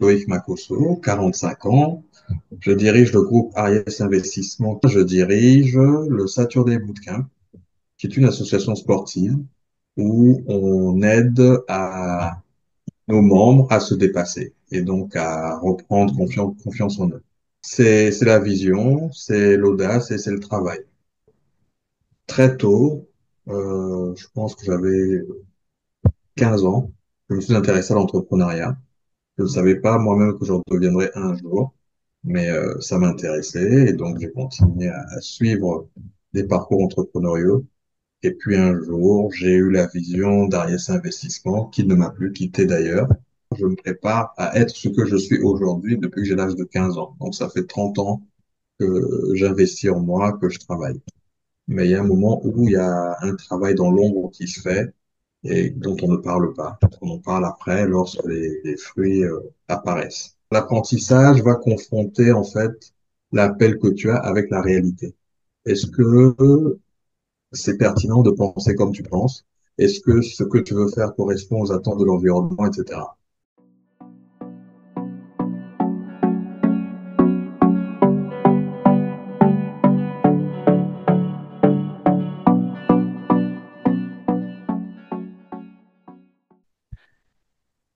Loïc Macosso, 45 ans. Je dirige le groupe Ariès Investissement. Je dirige le Saturday Bootcamp, qui est une association sportive où on aide nos membres à se dépasser et donc à reprendre confiance en eux. C'est la vision, c'est l'audace et c'est le travail. Très tôt, je pense que j'avais 15 ans, je me suis intéressé à l'entrepreneuriat. Je ne savais pas moi-même que j'en deviendrais un jour, mais ça m'intéressait et donc j'ai continué à suivre des parcours entrepreneuriaux. Et puis un jour, j'ai eu la vision d'Ariès Investissement, qui ne m'a plus quitté d'ailleurs. Je me prépare à être ce que je suis aujourd'hui depuis que j'ai l'âge de 15 ans. Donc ça fait 30 ans que j'investis en moi, que je travaille. Mais il y a un moment où il y a un travail dans l'ombre qui se fait et dont on ne parle pas. On en parle après lorsque les fruits apparaissent. L'apprentissage va confronter en fait l'appel que tu as avec la réalité. Est-ce que c'est pertinent de penser comme tu penses? Est-ce que ce que tu veux faire correspond aux attentes de l'environnement, etc.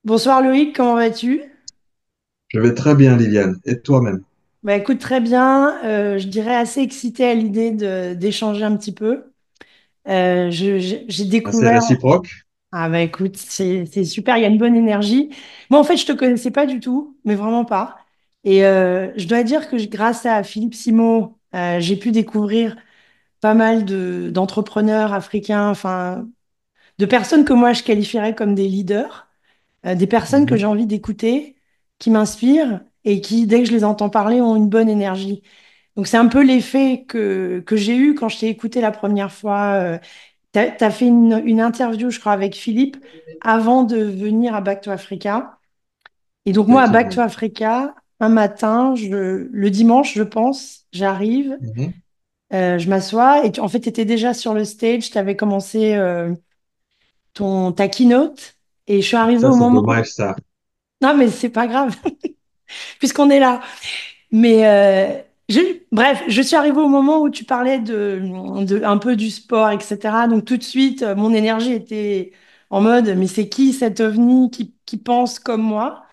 Bonsoir Loïc, comment vas-tu? Je vais très bien, Liliane. Et toi-même? Bah écoute très bien, je dirais assez excitée à l'idée d'échanger un petit peu. J'ai Assez découvert, réciproque? ah bah écoute, c'est super, il y a une bonne énergie. Moi en fait je te connaissais pas du tout, mais vraiment pas. Et je dois dire que grâce à Philippe Simo, j'ai pu découvrir pas mal d'entrepreneurs africains, enfin de personnes que moi je qualifierais comme des leaders. Des personnes que Mhm. j'ai envie d'écouter, qui m'inspirent et qui, dès que je les entends parler, ont une bonne énergie. Donc c'est un peu l'effet que j'ai eu quand je t'ai écouté la première fois. T'as fait une interview, je crois, avec Philippe avant de venir à Back to Africa. Et donc moi, à Back to Effectivement. Africa, un matin, le dimanche, je pense, j'arrive, Mhm. je m'assois et en fait, tu étais déjà sur le stage, tu avais commencé ta keynote et je suis arrivée Ça, au c'est moment... dommage, ça. Non, mais c'est pas grave. Puisqu'on est là. Mais bref, je suis arrivée au moment où tu parlais un peu du sport, etc. Donc tout de suite, mon énergie était en mode, mais c'est qui cet ovni qui pense comme moi?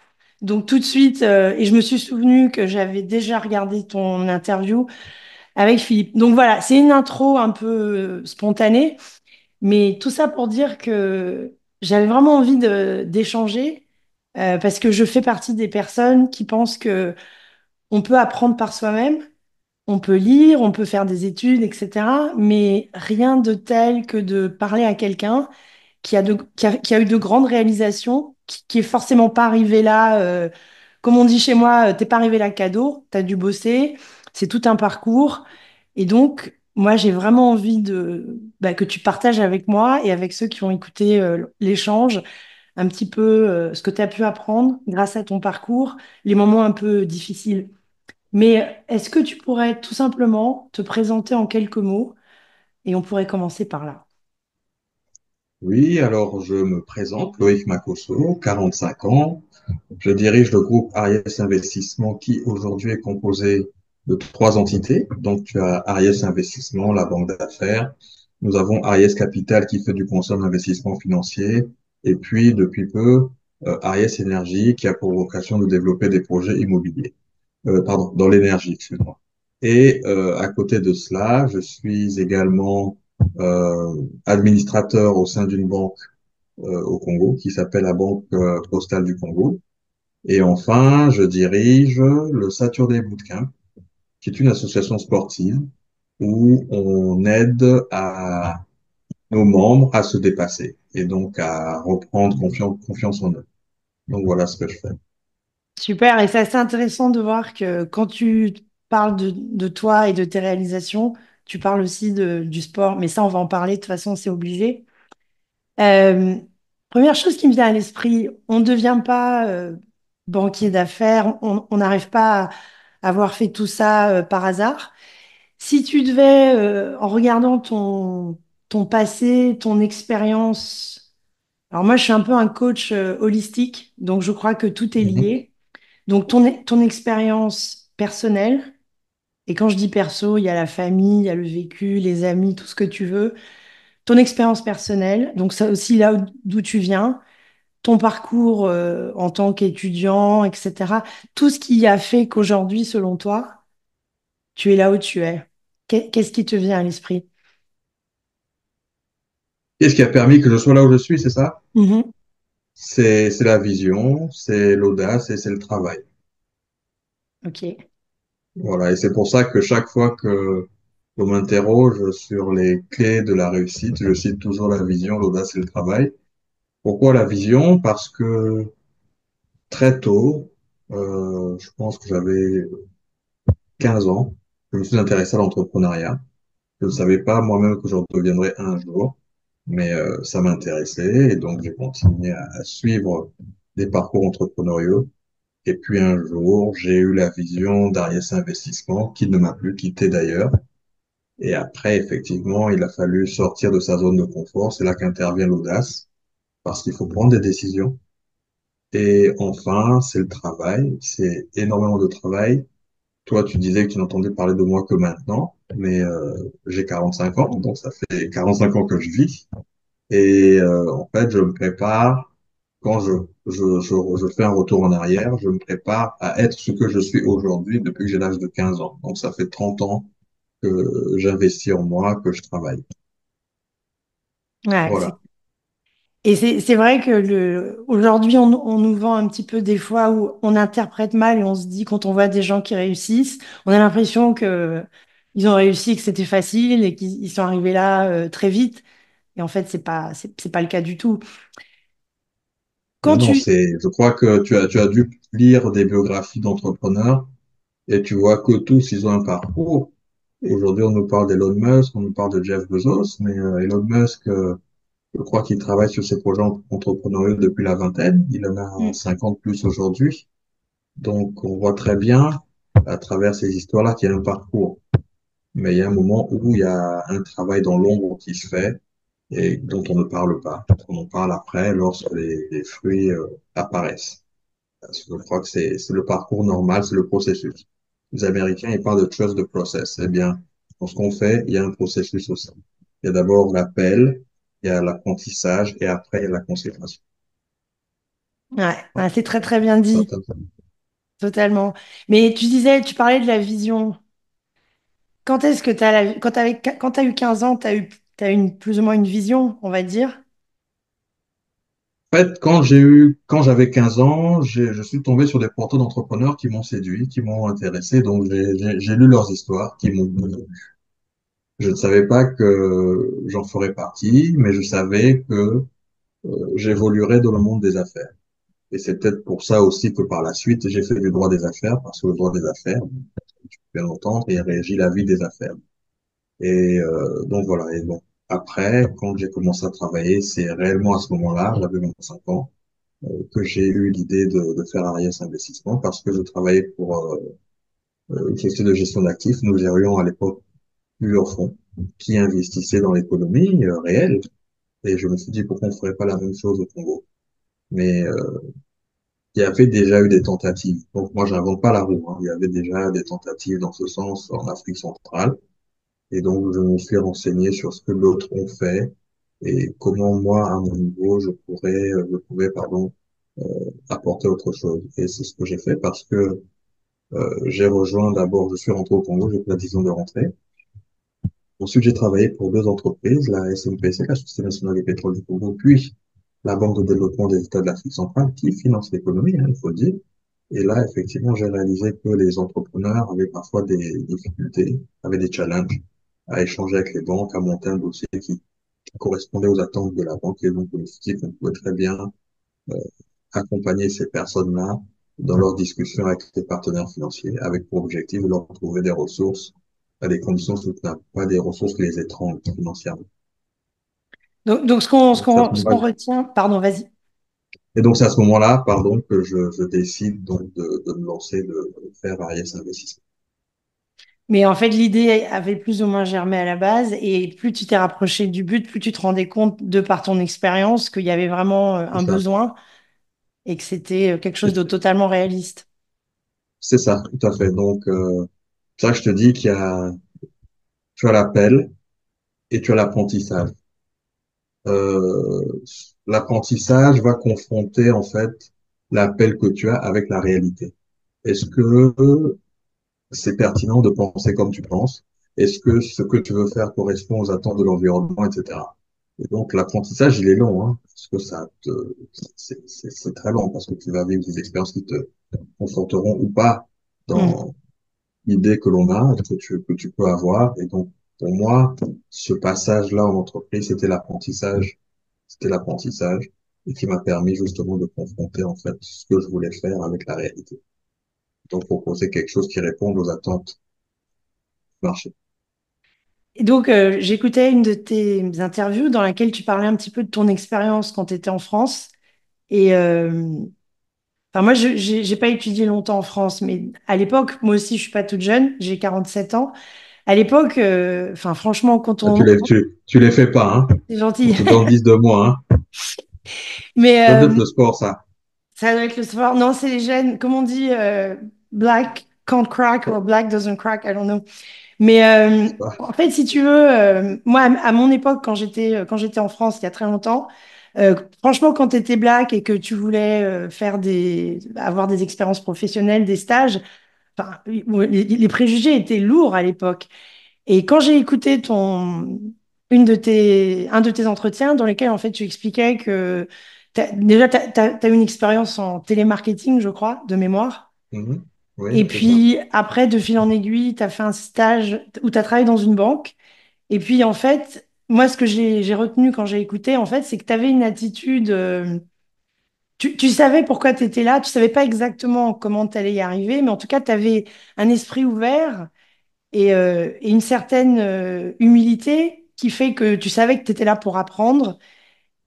Donc tout de suite, et je me suis souvenu que j'avais déjà regardé ton interview avec Philippe. Donc voilà, c'est une intro un peu spontanée, mais tout ça pour dire que j'avais vraiment envie d'échanger, parce que je fais partie des personnes qui pensent que on peut apprendre par soi-même, on peut lire, on peut faire des études, etc. Mais rien de tel que de parler à quelqu'un qui a eu de grandes réalisations, qui est forcément pas arrivé là, comme on dit chez moi, t'es pas arrivé là cadeau, t'as dû bosser, c'est tout un parcours. Et donc, moi, j'ai vraiment envie que tu partages avec moi et avec ceux qui ont écouté l'échange un petit peu ce que tu as pu apprendre grâce à ton parcours, les moments un peu difficiles. Mais est-ce que tu pourrais tout simplement te présenter en quelques mots et on pourrait commencer par là. Oui, alors je me présente, Loïc Macosso, 45 ans. Je dirige le groupe Ariès Investissement qui aujourd'hui est composé de trois entités. Donc tu as Ariès Investissement, la banque d'affaires. Nous avons Ariès Capital qui fait du conseil d'investissement financier. Et puis depuis peu, Ariès Énergie qui a pour vocation de développer des projets immobiliers. Pardon, dans l'énergie, excuse-moi. Et à côté de cela, je suis également administrateur au sein d'une banque au Congo qui s'appelle la Banque Postale du Congo. Et enfin, je dirige le Saturday Bootcamp, qui est une association sportive où on aide nos membres à se dépasser et donc à reprendre confiance en eux. Donc voilà ce que je fais. Super, et c'est assez intéressant de voir que quand tu parles de toi et de tes réalisations, tu parles aussi du sport, mais ça, on va en parler, de toute façon, c'est obligé. Euh, Première chose qui me vient à l'esprit, on ne devient pas banquier d'affaires, on n'arrive pas à avoir fait tout ça par hasard. Si tu devais, en regardant ton passé, ton expérience, alors moi je suis un peu un coach holistique, donc je crois que tout est Mhm. lié. Donc, ton expérience personnelle, et quand je dis perso, il y a la famille, il y a le vécu, les amis, tout ce que tu veux. Ton expérience personnelle, donc ça aussi là d'où tu viens, ton parcours en tant qu'étudiant, etc. Tout ce qui a fait qu'aujourd'hui, selon toi, tu es là où tu es. Qu'est-ce qui te vient à l'esprit? Qu'est-ce qui a permis que je sois là où je suis, c'est ça? Mhm. C'est la vision, c'est l'audace et c'est le travail. Ok. Voilà, et c'est pour ça que chaque fois que on m'interroge sur les clés de la réussite, je cite toujours la vision, l'audace et le travail. Pourquoi la vision? Parce que très tôt, je pense que j'avais 15 ans, je me suis intéressé à l'entrepreneuriat. Je ne savais pas moi-même que j'en deviendrais un jour, mais ça m'intéressait et donc j'ai continué à suivre des parcours entrepreneuriaux. Et puis un jour, j'ai eu la vision d'Ariès Investissement, qui ne m'a plus quitté d'ailleurs. Et après, effectivement, il a fallu sortir de sa zone de confort. C'est là qu'intervient l'audace, parce qu'il faut prendre des décisions. Et enfin, c'est le travail. C'est énormément de travail. Toi, tu disais que tu n'entendais parler de moi que maintenant, mais j'ai 45 ans, donc ça fait 45 ans que je vis. Et en fait, je me prépare, quand je fais un retour en arrière, je me prépare à être ce que je suis aujourd'hui depuis que j'ai l'âge de 15 ans. Donc ça fait 30 ans que j'investis en moi, que je travaille. Ouais, Voilà. et c'est vrai que aujourd'hui, on nous vend un petit peu des fois où on interprète mal et on se dit, quand on voit des gens qui réussissent, on a l'impression que ils ont réussi, que c'était facile et qu'ils sont arrivés là très vite. Et en fait, c'est pas le cas du tout. Mais Quand non, tu... je crois que tu as dû lire des biographies d'entrepreneurs et tu vois que tous, ils ont un parcours. Aujourd'hui, on nous parle d'Elon Musk, on nous parle de Jeff Bezos, mais Elon Musk, je crois qu'il travaille sur ses projets entrepreneuriaux depuis la vingtaine. Il en a Mm, 50 plus aujourd'hui. Donc, on voit très bien, à travers ces histoires-là, qu'il y a un parcours. Mais il y a un moment où il y a un travail dans l'ombre qui se fait et dont on ne parle pas. On en parle après, lorsque les fruits apparaissent. Parce que je crois que c'est le parcours normal, c'est le processus. Les Américains, ils parlent de trust the process. Eh bien, dans ce qu'on fait, il y a un processus aussi. Il y a d'abord l'appel, il y a l'apprentissage et après, il y a la consécration. ouais, Voilà. ouais, c'est très très bien dit, totalement. Mais tu disais, tu parlais de la vision. Quand est-ce que tu as quand t'as eu 15 ans, t'as eu plus ou moins une vision, on va dire? En fait, quand j'avais 15 ans, je suis tombé sur des portraits d'entrepreneurs qui m'ont séduit, qui m'ont intéressé. Donc, j'ai lu leurs histoires, qui m'ont plu. Je ne savais pas que j'en ferais partie, mais je savais que j'évoluerais dans le monde des affaires. Et c'est peut-être pour ça aussi que par la suite, j'ai fait du droit des affaires, parce que le droit des affaires, tu peux bien l'entendre, il régit la vie des affaires. Et donc voilà. Et donc après, quand j'ai commencé à travailler, c'est réellement à ce moment-là, j'avais 25 ans, que j'ai eu l'idée de faire Ariès Investissement, parce que je travaillais pour une société de gestion d'actifs. Nous gérions à l'époque plusieurs fonds qui investissaient dans l'économie réelle. Et je me suis dit, pourquoi on ne ferait pas la même chose au Congo? Mais il y avait déjà eu des tentatives. Donc moi, j'invente pas la roue, hein. Il y avait déjà des tentatives dans ce sens en Afrique centrale. Et donc, je me suis renseigné sur ce que d'autres ont fait et comment moi, à mon niveau, je pouvais, pardon, apporter autre chose. Et c'est ce que j'ai fait parce que j'ai rejoint d'abord, je suis rentré au Congo, j'ai pris la décision de rentrer. Ensuite, j'ai travaillé pour deux entreprises, la SNPC, la Société nationale des pétroles du Congo, puis la Banque de développement des États de l'Afrique centrale, qui finance l'économie, hein, il faut le dire. Et là, effectivement, j'ai réalisé que les entrepreneurs avaient parfois des difficultés, avaient des challenges à échanger avec les banques, à monter un dossier qui correspondait aux attentes de la banque. Et donc, je me suis dit qu'on pouvait très bien euh, accompagner ces personnes-là dans leurs discussions avec les partenaires financiers, avec pour objectif de leur trouver des ressources à des conditions soutenables, pas des ressources qui les étranglent financièrement. Donc Donc, c'est à ce ce qu'on moment-là, retient, pardon, vas-y. et donc, c'est à ce moment-là, pardon, que je décide donc de me lancer, de faire Ariès Investissement. Mais en fait, l'idée avait plus ou moins germé à la base, et plus tu t'es rapproché du but, plus tu te rendais compte, de par ton expérience, qu'il y avait vraiment C'est un ça. besoin et que c'était quelque chose de totalement réaliste. c'est ça, tout à fait. Donc, ça, je te dis tu as l'appel et tu as l'apprentissage. Euh, L'apprentissage va confronter, en fait, l'appel que tu as avec la réalité. Est-ce que c'est pertinent de penser comme tu penses? Est-ce que ce que tu veux faire correspond aux attentes de l'environnement, etc. Et donc, l'apprentissage, il est long, hein, parce que c'est très long, parce que tu vas vivre des expériences qui te conforteront ou pas Mm. dans l'idée que l'on a, que tu peux avoir. Et donc, pour moi, ce passage-là en entreprise, c'était l'apprentissage, et qui m'a permis justement de confronter, en fait, ce que je voulais faire avec la réalité. Donc, proposer quelque chose qui réponde aux attentes du marché. Et donc, j'écoutais une de tes interviews dans laquelle tu parlais un petit peu de ton expérience quand tu étais en France. Et enfin, moi, j'ai pas étudié longtemps en France, mais à l'époque, moi aussi, je suis pas toute jeune, j'ai 47 ans. À l'époque, enfin, franchement, quand Ah, on... tu les fais pas, hein. C'est On gentil. te dandise de moi, hein. Mais Ça doit être le sport, ça. ça doit être le sport. Non, c'est les jeunes. Comme on dit, black can't crack or black doesn't crack, I don't know. Mais C'est pas. en fait, si tu veux, moi, à mon époque, quand j'étais en France, il y a très longtemps, franchement, quand tu étais black et que tu voulais avoir des expériences professionnelles, des stages, enfin, les préjugés étaient lourds à l'époque. Et quand j'ai écouté un de tes entretiens dans lesquels en fait tu expliquais que déjà t'as une expérience en télémarketing, je crois, de mémoire. Mhm. Et Oui, c'est ça. puis après, de fil en aiguille, tu as fait un stage où tu as travaillé dans une banque. Et puis en fait, moi, ce que j'ai retenu quand j'ai écouté, en fait, c'est que tu avais une attitude. Tu savais pourquoi tu étais là, tu savais pas exactement comment tu allais y arriver, mais en tout cas, tu avais un esprit ouvert et une certaine humilité qui fait que tu savais que tu étais là pour apprendre.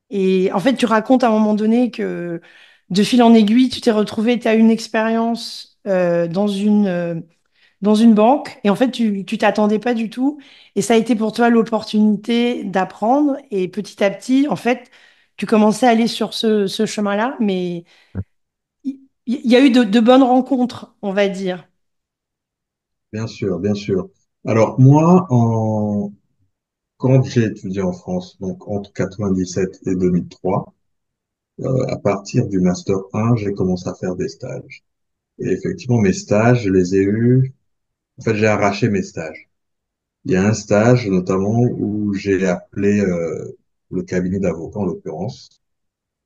Et en fait, tu racontes à un moment donné que de fil en aiguille, tu t'es retrouvé, tu as une expérience dans une banque et en fait, tu t'attendais pas du tout. Et ça a été pour toi l'opportunité d'apprendre. Et petit à petit, en fait, tu commençais à aller sur ce chemin-là, mais il y a eu de bonnes rencontres, on va dire. Bien sûr, bien sûr. Alors, moi, quand j'ai étudié en France, donc entre 97 et 2003, à partir du Master 1, j'ai commencé à faire des stages. Et effectivement, mes stages, je les ai eus. En fait, j'ai arraché mes stages. Il y a un stage, notamment, où j'ai appelé le cabinet d'avocats, en l'occurrence,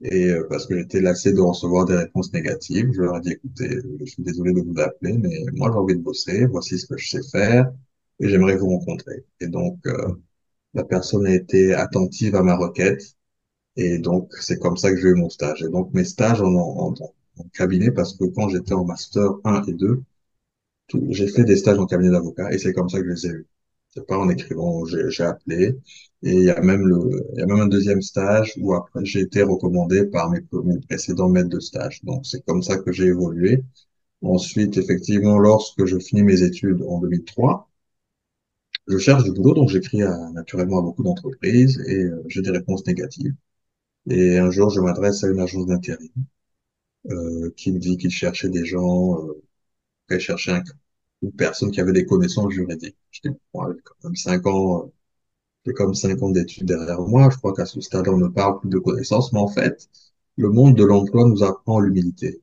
et parce que j'étais lassé de recevoir des réponses négatives. Je leur ai dit, écoutez, je suis désolé de vous appeler, mais moi, j'ai envie de bosser. Voici ce que je sais faire, et j'aimerais vous rencontrer. Et donc, la personne a été attentive à ma requête, et donc, c'est comme ça que j'ai eu mon stage. Et donc, mes stages en cabinet, parce que quand j'étais en master 1 et 2, j'ai fait des stages en cabinet d'avocat et c'est comme ça que je les ai eus. C'est pas en écrivant, j'ai appelé. Et il y a même un deuxième stage où après j'ai été recommandé par mes précédents maîtres de stage. Donc c'est comme ça que j'ai évolué. Ensuite, effectivement, lorsque je finis mes études en 2003, je cherche du boulot, donc j'écris naturellement à beaucoup d'entreprises et j'ai des réponses négatives. Et un jour, je m'adresse à une agence d'intérim qui me dit qu'il cherchait des gens, qu'elle cherchait une personne qui avait des connaissances juridiques. Je dis, bon, j'ai quand même 5 ans, j'ai comme 5 ans d'études derrière moi. Je crois qu'à ce stade, on ne parle plus de connaissances, mais en fait, le monde de l'emploi nous apprend l'humilité.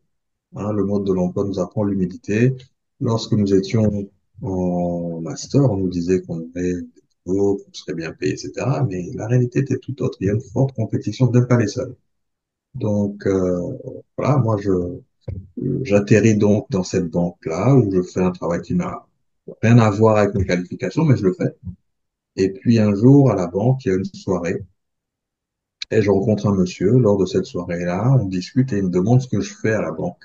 Hein, le monde de l'emploi nous apprend l'humilité. Lorsque nous étions en master, on nous disait qu'on aurait des boulots, qu'on serait bien payé, etc. Mais la réalité était tout autre. Il y a une forte compétition, vous n'êtes pas les seuls. Donc, voilà, j'atterris donc dans cette banque-là où je fais un travail qui n'a rien à voir avec mes qualifications, mais je le fais. Et puis un jour, à la banque, il y a une soirée et je rencontre un monsieur. Lors de cette soirée-là, on discute et il me demande ce que je fais à la banque.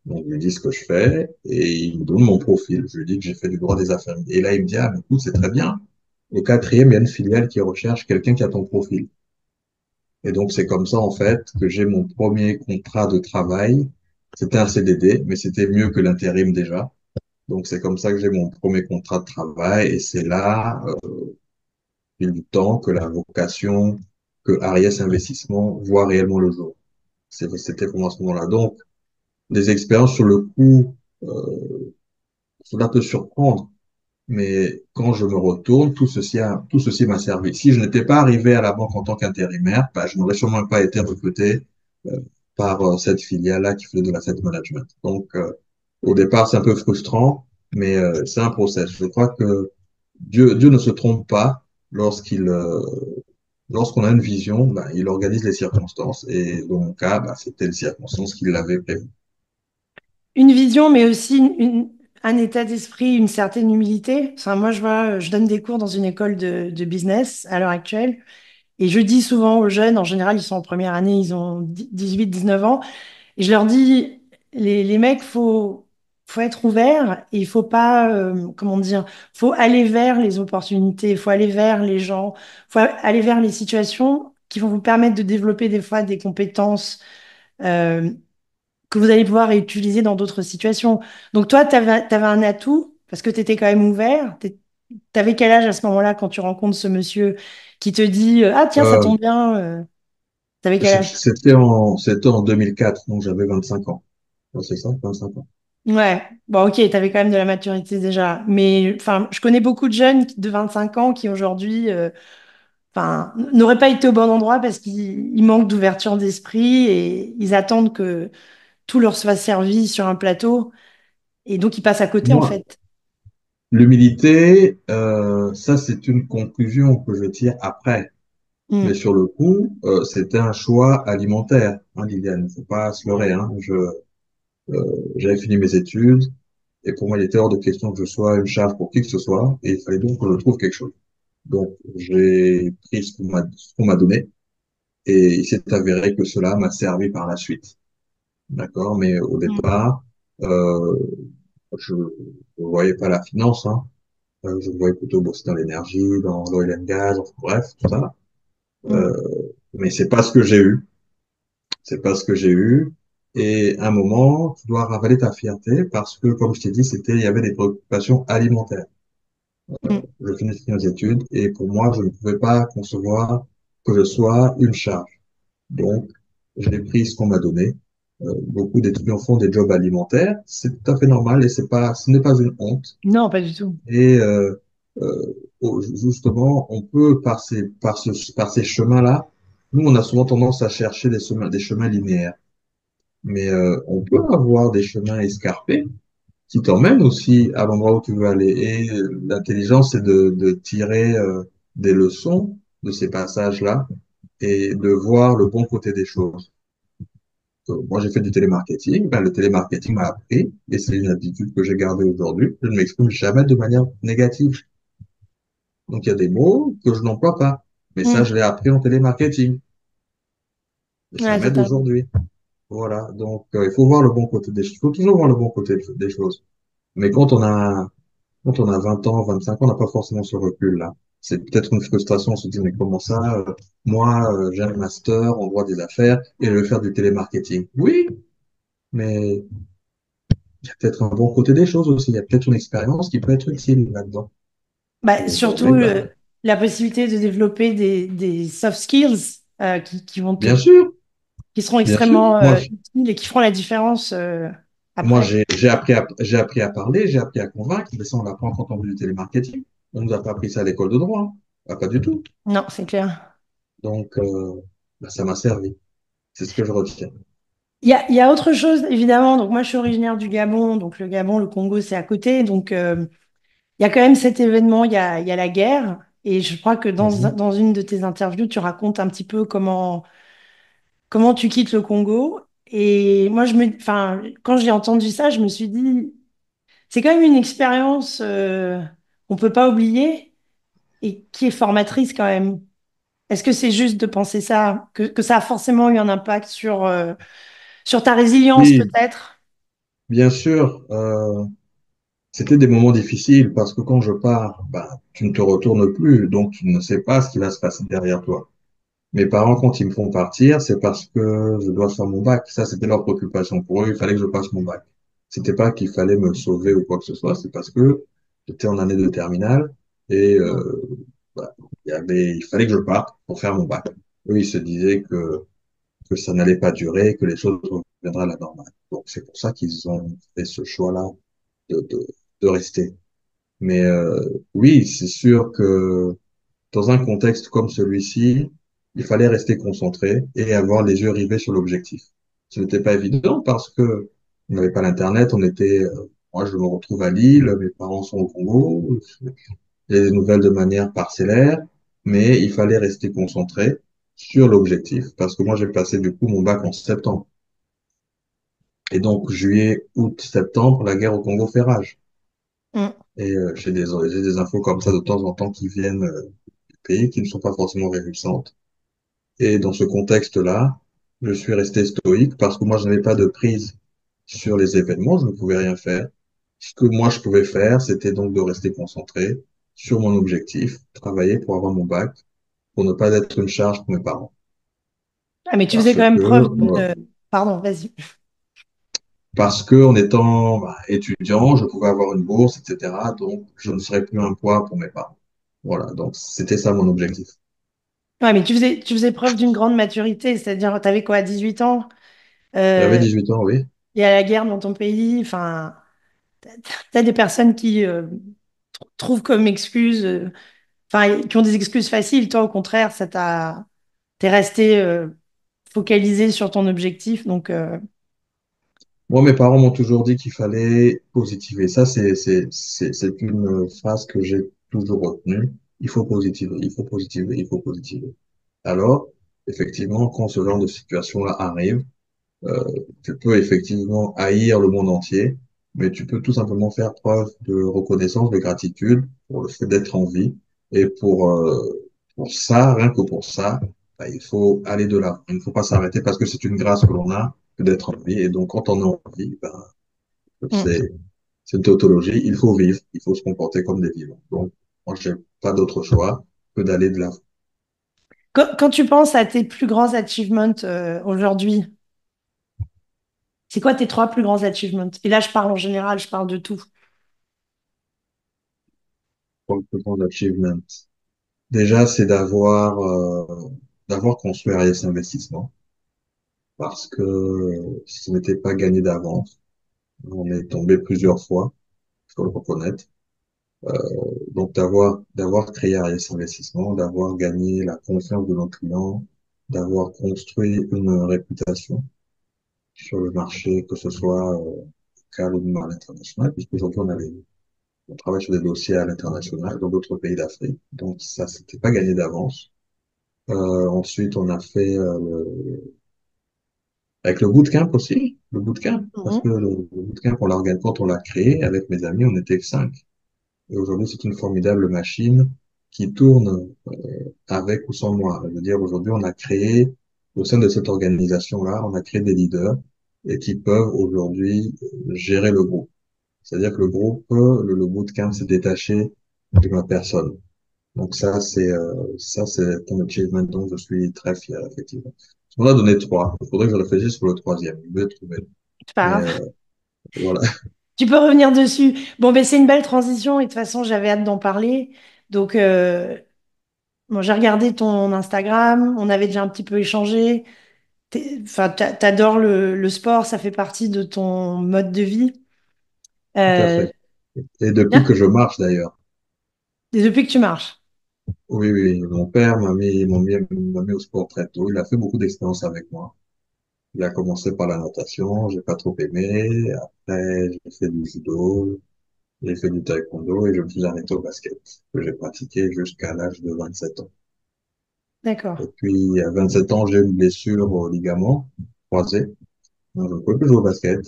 Donc, je lui dis ce que je fais et il me donne mon profil. Je lui dis que j'ai fait du droit des affaires. Et là, il me dit, ah, mais écoute, c'est très bien. Au quatrième, il y a une filiale qui recherche quelqu'un qui a ton profil. Et donc, c'est comme ça, en fait, que j'ai mon premier contrat de travail. C'était un CDD, mais c'était mieux que l'intérim déjà. Donc, c'est comme ça que j'ai mon premier contrat de travail et c'est là, fil du temps, que la vocation, que Ariès Investissement voit réellement le jour. C'était pour moi à ce moment-là. Donc, des expériences sur le coup, Cela peut surprendre, mais quand je me retourne, tout ceci m'a servi. Si je n'étais pas arrivé à la banque en tant qu'intérimaire, bah, je n'aurais sûrement pas été recruté euh, par cette filiale-là qui faisait de l'asset management. Donc, au départ, c'est un peu frustrant, mais c'est un process. Je crois que Dieu ne se trompe pas lorsqu'il, lorsqu'on a une vision, bah, il organise les circonstances. Et dans mon cas, bah, c'était les circonstances qu'il avait prévues. Une vision, mais aussi un état d'esprit, une certaine humilité. Enfin, moi, je vois, je donne des cours dans une école de business à l'heure actuelle. Et je dis souvent aux jeunes, en général, ils sont en première année, ils ont 18, 19 ans. Et je leur dis, les mecs, faut être ouvert et il faut pas, comment dire, faut aller vers les opportunités, il faut aller vers les gens, faut aller vers les situations qui vont vous permettre de développer des fois des compétences euh, que vous allez pouvoir utiliser dans d'autres situations. Donc toi, tu avais un atout parce que tu étais quand même ouvert. Tu avais quel âge à ce moment-là quand tu rencontres ce monsieur qui te dit, ah tiens, ça Euh, tombe bien, tu avais quel âge? c'était en 2004, donc j'avais 25 ans. Ouais, c'est ça, 25 ans. Ouais, bon, ok, tu avais quand même de la maturité déjà. Mais enfin, je connais beaucoup de jeunes de 25 ans qui aujourd'hui enfin, n'auraient pas été au bon endroit parce qu'ils manquent d'ouverture d'esprit et ils attendent que tout leur soit servi sur un plateau et donc ils passent à côté en Moi, fait. l'humilité, ça c'est une conclusion que je tire après. Mais Mm, sur le coup, c'était un choix alimentaire, hein, Liliane. Faut pas se leurrer, hein. J'avais fini mes études et pour moi, il était hors de question que je sois une charge pour qui que ce soit et il fallait donc que je trouve quelque chose. Donc, j'ai pris ce qu'on m'a donné et il s'est avéré que cela m'a servi par la suite. D'accord? Mais au mm, départ, euh, je ne voyais pas la finance, hein. Je me voyais plutôt bosser dans l'énergie, dans l'oil and gas, enfin, bref, tout ça. mm. Mais c'est pas ce que j'ai eu. C'est pas ce que j'ai eu. Et à un moment, tu dois ravaler ta fierté parce que, comme je t'ai dit, il y avait des préoccupations alimentaires. Mm. Je finis mes études et pour moi, je ne pouvais pas concevoir que je sois une charge. Donc, j'ai pris ce qu'on m'a donné. Beaucoup d'étudiants font des jobs alimentaires. C'est tout à fait normal et ce n'est pas une honte. Non, pas du tout. Et justement, on peut par ces chemins-là, nous, on a souvent tendance à chercher des chemins linéaires. Mais on peut avoir des chemins escarpés qui t'emmènent aussi à l'endroit où tu veux aller. Et l'intelligence, c'est de tirer des leçons de ces passages-là et de voir le bon côté des choses. Moi, j'ai fait du télémarketing. Ben, le télémarketing m'a appris, et c'est une habitude que j'ai gardée aujourd'hui. Je ne m'exprime jamais de manière négative. Donc, il y a des mots que je n'emploie pas. Mais ça, Mm. je l'ai appris en télémarketing. Et ça Ouais, m'aide totalement. aujourd'hui. Voilà. Donc, il faut voir le bon côté des choses. Il faut toujours voir le bon côté des choses. Mais quand on a 20 ans, 25 ans, on n'a pas forcément ce recul-là. C'est peut-être une frustration, on se dit, mais comment ça, moi, j'ai un master en droit des affaires et je vais faire du télémarketing. Oui, mais il y a peut-être un bon côté des choses aussi. Il y a peut-être une expérience qui peut être utile là-dedans. Bah, Et surtout désormais, bah, la possibilité de développer des soft skills bien sûr, qui seront bien sûr. extrêmement utiles et qui feront la différence Moi, après. j'ai appris à parler, j'ai appris à convaincre, mais ça, on l'apprend quand on fait du télémarketing. On nous a pas appris ça à l'école de droit, hein. Ah, pas du tout. Non, c'est clair. Donc, bah, ça m'a servi. C'est ce que je retiens. Il y a autre chose, évidemment. Donc, moi, je suis originaire du Gabon. Donc, le Gabon, le Congo, c'est à côté. Donc, il y a quand même cet événement. Il y a la guerre. Et je crois que Mhm. dans une de tes interviews, tu racontes un petit peu comment tu quittes le Congo. Et moi, enfin, quand j'ai entendu ça, je me suis dit, c'est quand même une expérience qu'on peut pas oublier et qui est formatrice quand même. Est-ce que c'est juste de penser ça, que ça a forcément eu un impact sur ta résilience Oui, peut-être? bien sûr, c'était des moments difficiles parce que quand je pars, bah, tu ne te retournes plus, donc tu ne sais pas ce qui va se passer derrière toi. Mes parents, quand ils me font partir, c'est parce que je dois faire mon bac. Ça, c'était leur préoccupation. Pour eux, il fallait que je passe mon bac. C'était pas qu'il fallait me sauver ou quoi que ce soit, c'est parce que j'étais en année de terminale et bah, il fallait que je parte pour faire mon bac. Eux, ils se disaient que ça n'allait pas durer, que les choses reviendra à la normale. Donc c'est pour ça qu'ils ont fait ce choix-là de, de, de rester. Mais oui, c'est sûr que dans un contexte comme celui-ci, il fallait rester concentré et avoir les yeux rivés sur l'objectif. Ce n'était pas évident parce que on n'avait pas l'Internet, on était, moi je me retrouve à Lille, mes parents sont au Congo, j'ai des nouvelles de manière parcellaire, mais il fallait rester concentré sur l'objectif parce que moi j'ai passé du coup mon bac en septembre. Et donc juillet, août, septembre, la guerre au Congo fait rage. Mm. Et j'ai des infos comme ça de temps en temps qui viennent du pays qui ne sont pas forcément réjouissantes. Et dans ce contexte-là, je suis resté stoïque parce que moi, je n'avais pas de prise sur les événements, je ne pouvais rien faire. Ce que moi, je pouvais faire, c'était donc de rester concentré sur mon objectif, travailler pour avoir mon bac, pour ne pas être une charge pour mes parents. Ah, mais tu faisais Parce quand même que, preuve d'une... Pardon, vas-y. parce que en étant étudiant, je pouvais avoir une bourse, etc. Donc, je ne serais plus un poids pour mes parents. Voilà, donc c'était ça mon objectif. Ouais, mais tu faisais preuve d'une grande maturité, c'est-à-dire, tu avais quoi, 18 ans? J'avais Euh, 18 ans, oui. il y a la guerre dans ton pays, enfin, t'as des personnes qui trouvent comme excuse, enfin, qui ont des excuses faciles. Toi, au contraire, t'es resté focalisé sur ton objectif. Donc, Moi, mes parents m'ont toujours dit qu'il fallait positiver. Ça, c'est une phrase que j'ai toujours retenue. Il faut positiver, il faut positiver, il faut positiver. Alors, effectivement, quand ce genre de situation-là arrive, euh, tu peux effectivement haïr le monde entier, mais tu peux tout simplement faire preuve de reconnaissance, de gratitude pour le fait d'être en vie. Et pour ça, rien que pour ça, bah, il faut aller de là. Il ne faut pas s'arrêter parce que c'est une grâce que l'on a que d'être en vie. Et donc, quand on est en vie, ben, mm. c'est, c'est une tautologie. Il faut vivre. Il faut se comporter comme des vivants. Donc, moi, j'ai pas d'autre choix que d'aller de l'avant. Quand tu penses à tes plus grands achievements aujourd'hui, c'est quoi tes trois plus grands achievements? Et là, je parle en général, je parle de tout. Pour le plus grand achievement. Déjà, c'est d'avoir construit Ariès Investissement parce que ce n'était pas gagné d'avance. On est tombé plusieurs fois, il faut le reconnaître. Donc, d'avoir créé Ariès Investissement, d'avoir gagné la confiance de nos clients, d'avoir construit une réputation sur le marché, que ce soit local ou même à l'international, puisqu'aujourd'hui, on travaille sur des dossiers à l'international dans d'autres pays d'Afrique. Donc, ça, c'était pas gagné d'avance. Ensuite, on a fait avec le bootcamp aussi, le bootcamp, parce que Mhm. le bootcamp, quand on l'a créé avec mes amis, on était que 5. Et aujourd'hui, c'est une formidable machine qui tourne avec ou sans moi. Je veux dire, aujourd'hui, on a créé, au sein de cette organisation-là, on a créé des leaders et qui peuvent aujourd'hui gérer le groupe. C'est-à-dire que le groupe, le bootcamp s'est détaché de ma personne. Donc ça, c'est un achievement dont je suis très fier, effectivement. On a donné trois. Il faudrait que je réfléchisse sur le troisième. Je vais le trouver. C'est pas Mais grave. voilà. Tu peux revenir dessus. Bon, ben, c'est une belle transition et de toute façon, j'avais hâte d'en parler. Donc, bon, j'ai regardé ton Instagram, on avait déjà un petit peu échangé. Enfin, t'adores le sport, ça fait partie de ton mode de vie. Tout à Euh, fait. Et depuis Bien. que je marche, d'ailleurs. Et depuis que tu marches. Oui, oui, mon père m'a mis au sport très tôt. Il a fait beaucoup d'expériences avec moi. Il a commencé par la natation, j'ai pas trop aimé. Après, j'ai fait du judo, j'ai fait du taekwondo et je me suis arrêté au basket, que j'ai pratiqué jusqu'à l'âge de 27 ans. D'accord. Et puis, à 27 ans, j'ai eu une blessure au ligament croisé. Donc, je ne pouvais plus jouer au basket.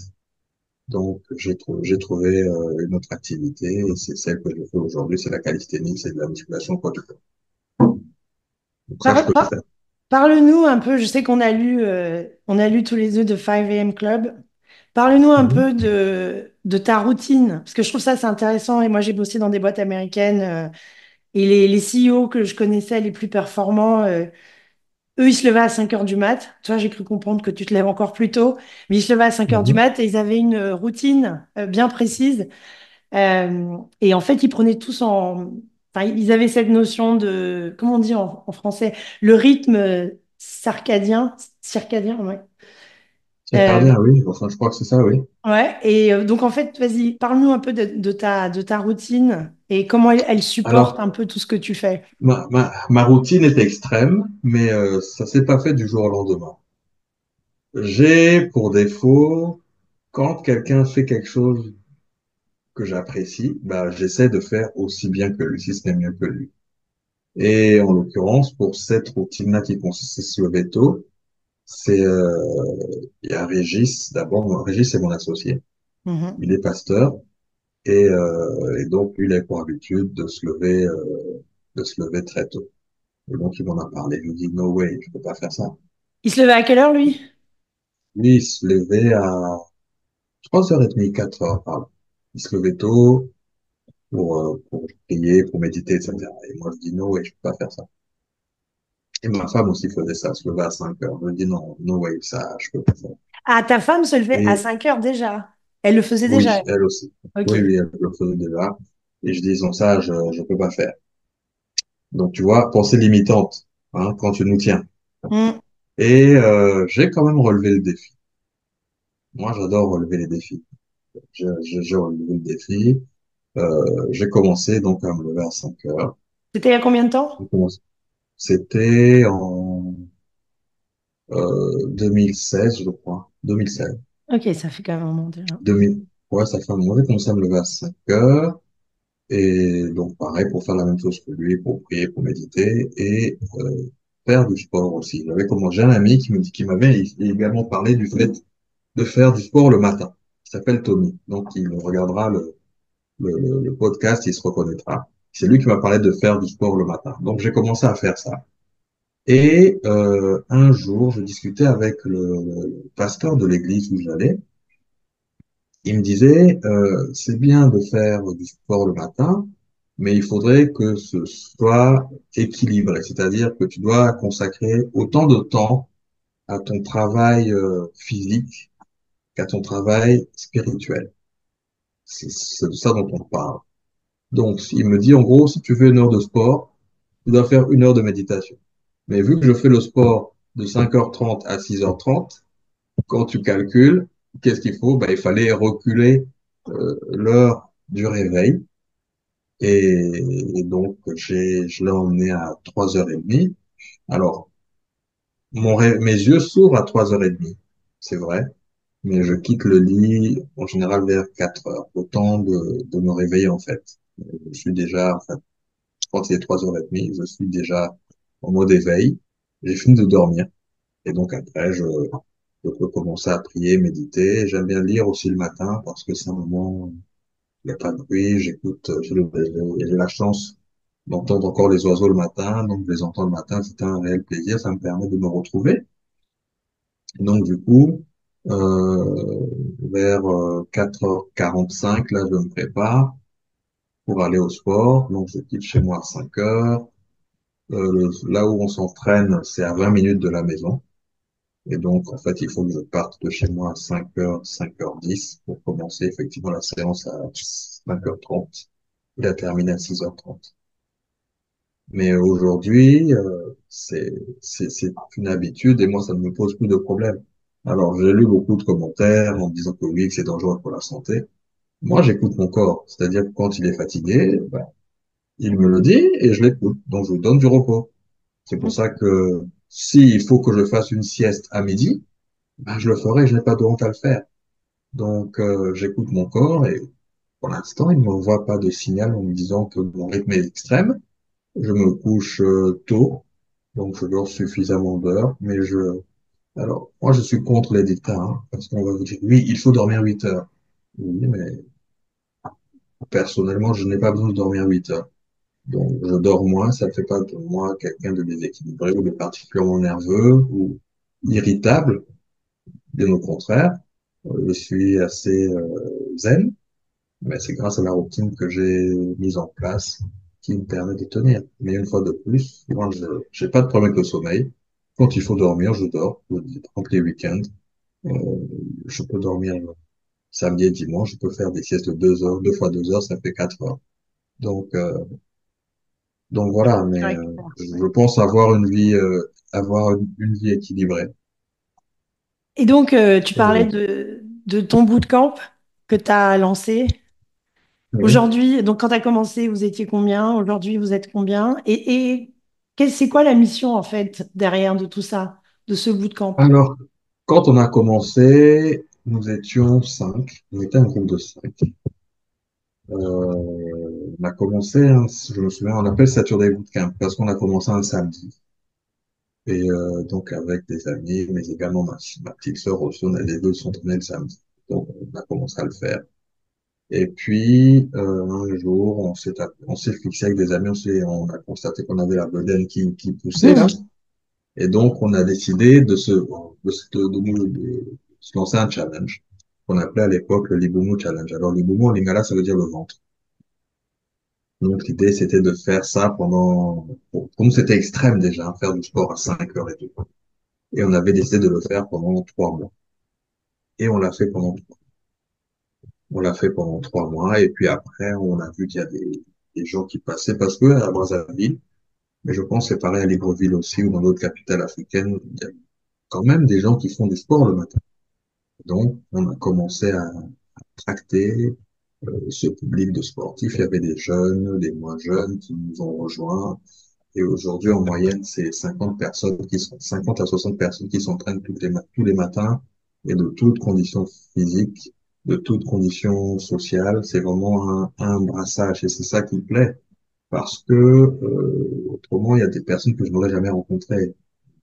Donc, j'ai trouvé une autre activité et c'est celle que je fais aujourd'hui, c'est la calisthénie, c'est de la musculation poids du corps. Donc ça, je Par- peux le par- faire. Parle-nous un peu, je sais on a lu tous les deux de 5 AM Club. Parle-nous un Mhm. peu de ta routine, parce que je trouve ça c'est intéressant et moi j'ai bossé dans des boîtes américaines et les CEO que je connaissais les plus performants, eux ils se levaient à 5 heures du mat. Toi j'ai cru comprendre que tu te lèves encore plus tôt, mais ils se levaient à 5 heures du Mhm. mat et ils avaient une routine bien précise. Et en fait, ils prenaient tous en... Enfin, ils avaient cette notion de... Comment on dit en français? Le rythme circadien. Circadien, ouais. Euh, Cardiens, oui. Enfin, je crois que c'est ça, oui. ouais, et donc en fait, vas-y, parle-nous un peu de ta routine et comment elle supporte un Alors, peu tout ce que tu fais. ma routine est extrême, mais ça s'est pas fait du jour au lendemain. J'ai pour défaut, quand quelqu'un fait quelque chose que j'apprécie, bah, j'essaie de faire aussi bien que lui, si ce n'est mieux que lui. Et en l'occurrence, pour cette routine-là qui consiste à se lever tôt, c'est il y a Régis, d'abord, Régis c'est mon associé, Mhm. il est pasteur, et donc lui, il a pour habitude de se lever très tôt. Et donc il m'en a parlé, je lui dis, no way, je peux pas faire ça. Il se levait à quelle heure, lui? Lui, il se levait à 3h30, 4h, pardon. Il se levait tôt pour prier, pour méditer, etc. Et moi, je dis, no way, je peux pas faire ça. Et ma femme aussi faisait ça, se levait à 5h. Je dis, non, no way, ça, je peux pas faire. Ah, ta femme se levait à Et 5 heures déjà. Elle le faisait déjà. oui, elle aussi. Ok. Oui, oui, elle le faisait déjà. Et je dis, non, ça, je peux pas faire. Donc, tu vois, pensée limitante, hein, quand tu nous tiens. Mm. Et j'ai quand même relevé le défi. Moi, j'adore relever les défis. J'ai relevé le défi. J'ai commencé donc à me lever à 5 heures. C'était il y a combien de J'ai temps? commencé- C'était en 2016, je crois. 2016. Ok, ça fait quand même un moment déjà. 2000. Ouais, ça fait un moment. J'ai commencé à me lever à 5 heures. Et donc, pareil, pour faire la même chose que lui, pour prier, pour méditer et faire du sport aussi. J'ai un ami qui m'avait également parlé du fait de faire du sport le matin. Il s'appelle Tommy. Donc, il regardera le podcast, il se reconnaîtra. C'est lui qui m'a parlé de faire du sport le matin. Donc, j'ai commencé à faire ça. Et un jour, je discutais avec le pasteur de l'église où j'allais. Il me disait, c'est bien de faire du sport le matin, mais il faudrait que ce soit équilibré. C'est-à-dire que tu dois consacrer autant de temps à ton travail physique qu'à ton travail spirituel. C'est de ça dont on parle. Donc, il me dit, en gros, si tu fais 1 heure de sport, tu dois faire 1 heure de méditation. Mais vu que je fais le sport de 5h30 à 6h30, quand tu calcules, qu'est-ce qu'il faut? Ben, il fallait reculer l'heure du réveil. Et donc, je l'ai emmené à 3h30. Alors, mes yeux s'ouvrent à 3h30, c'est vrai, mais je quitte le lit en général vers 4h, au temps de me réveiller en fait. Je suis déjà, enfin, quand il est 3h30, je suis déjà en mode éveil. J'ai fini de dormir. Et donc après, je peux commencer à prier, méditer. J'aime bien lire aussi le matin parce que c'est un moment, il n'y a pas de bruit, j'écoute, j'ai la chance d'entendre encore les oiseaux le matin. Donc je les entends le matin, c'est un réel plaisir. Ça me permet de me retrouver. Donc du coup, vers 4h45, là, je me prépare pour aller au sport. Donc je quitte chez moi à 5h. Là où on s'entraîne, c'est à 20 minutes de la maison. Et donc, en fait, il faut que je parte de chez moi à 5h, 5h10 pour commencer effectivement la séance à 5h30 et la terminer à 6h30. Mais aujourd'hui, c'est une habitude et moi, ça ne me pose plus de problème. Alors, j'ai lu beaucoup de commentaires en disant que oui, que c'est dangereux pour la santé. Moi, j'écoute mon corps. C'est-à-dire que quand il est fatigué, ben, il me le dit et je l'écoute. Donc, je lui donne du repos. C'est pour ça que s'il faut que je fasse une sieste à midi, ben, je le ferai, je n'ai pas de honte à le faire. Donc, j'écoute mon corps et pour l'instant, il ne m'envoie pas de signal en me disant que mon rythme est extrême. Je me couche tôt, donc je dors suffisamment d'heures, mais alors, moi, je suis contre les dictats, hein, parce qu'on va vous dire, oui, il faut dormir 8 heures. Oui, mais personnellement, je n'ai pas besoin de dormir 8 heures. Donc, je dors moins, ça ne fait pas de moi quelqu'un de déséquilibré ou de particulièrement nerveux ou irritable. Bien au contraire, je suis assez zen, mais c'est grâce à la routine que j'ai mise en place qui me permet de tenir. Mais une fois de plus, moi, je j'ai pas de problème avec le sommeil. Quand il faut dormir, je dors. Je dis, par exemple, les week-ends, euh, je peux dormir samedi et dimanche. Je peux faire des siestes de 2 heures, 2 fois 2 heures, ça fait 4 heures. Donc, donc voilà. Tu Mais récupères. je pense avoir une vie équilibrée. Et donc, tu parlais Euh, de ton bootcamp que tu as lancé. oui. Aujourd'hui, donc quand tu as commencé, vous étiez combien? Aujourd'hui, vous êtes combien? C'est quoi la mission en fait derrière de tout ça, de ce bootcamp? Alors, quand on a commencé, nous étions cinq. On était un groupe de cinq. On a commencé, hein, si je me souviens, on appelle Saturday Bootcamp parce qu'on a commencé un samedi. Et donc avec des amis, mais également ma petite sœur aussi, on a les deux s'entraîner le samedi. Donc on a commencé à le faire. Et puis un jour, on s'est fixé avec des amis, on a constaté qu'on avait la bedaine qui poussait là. Hmm. Et donc on a décidé de se lancer un challenge qu'on appelait à l'époque le Liboumou Challenge. Alors Liboumou en lingala, ça veut dire le ventre. Donc l'idée c'était de faire ça pendant, bon, comme c'était extrême déjà, hein, faire du sport à 5 heures et tout. Et on avait décidé de le faire pendant 3 mois. Et on l'a fait pendant 3 mois. Et puis après, on a vu qu'il y a des gens qui passaient parce que à Brazzaville, mais je pense que c'est pareil à Libreville aussi ou dans d'autres capitales africaines, il y a quand même des gens qui font du sport le matin. Donc, on a commencé à tracter ce public de sportifs. Il y avait des jeunes, des moins jeunes qui nous ont rejoints. Et aujourd'hui, en moyenne, c'est 50 à 60 personnes qui s'entraînent tous les matins et de toutes conditions physiques, de toutes conditions sociales. C'est vraiment un brassage et c'est ça qui me plaît parce que, autrement, il y a des personnes que je n'aurais jamais rencontrées.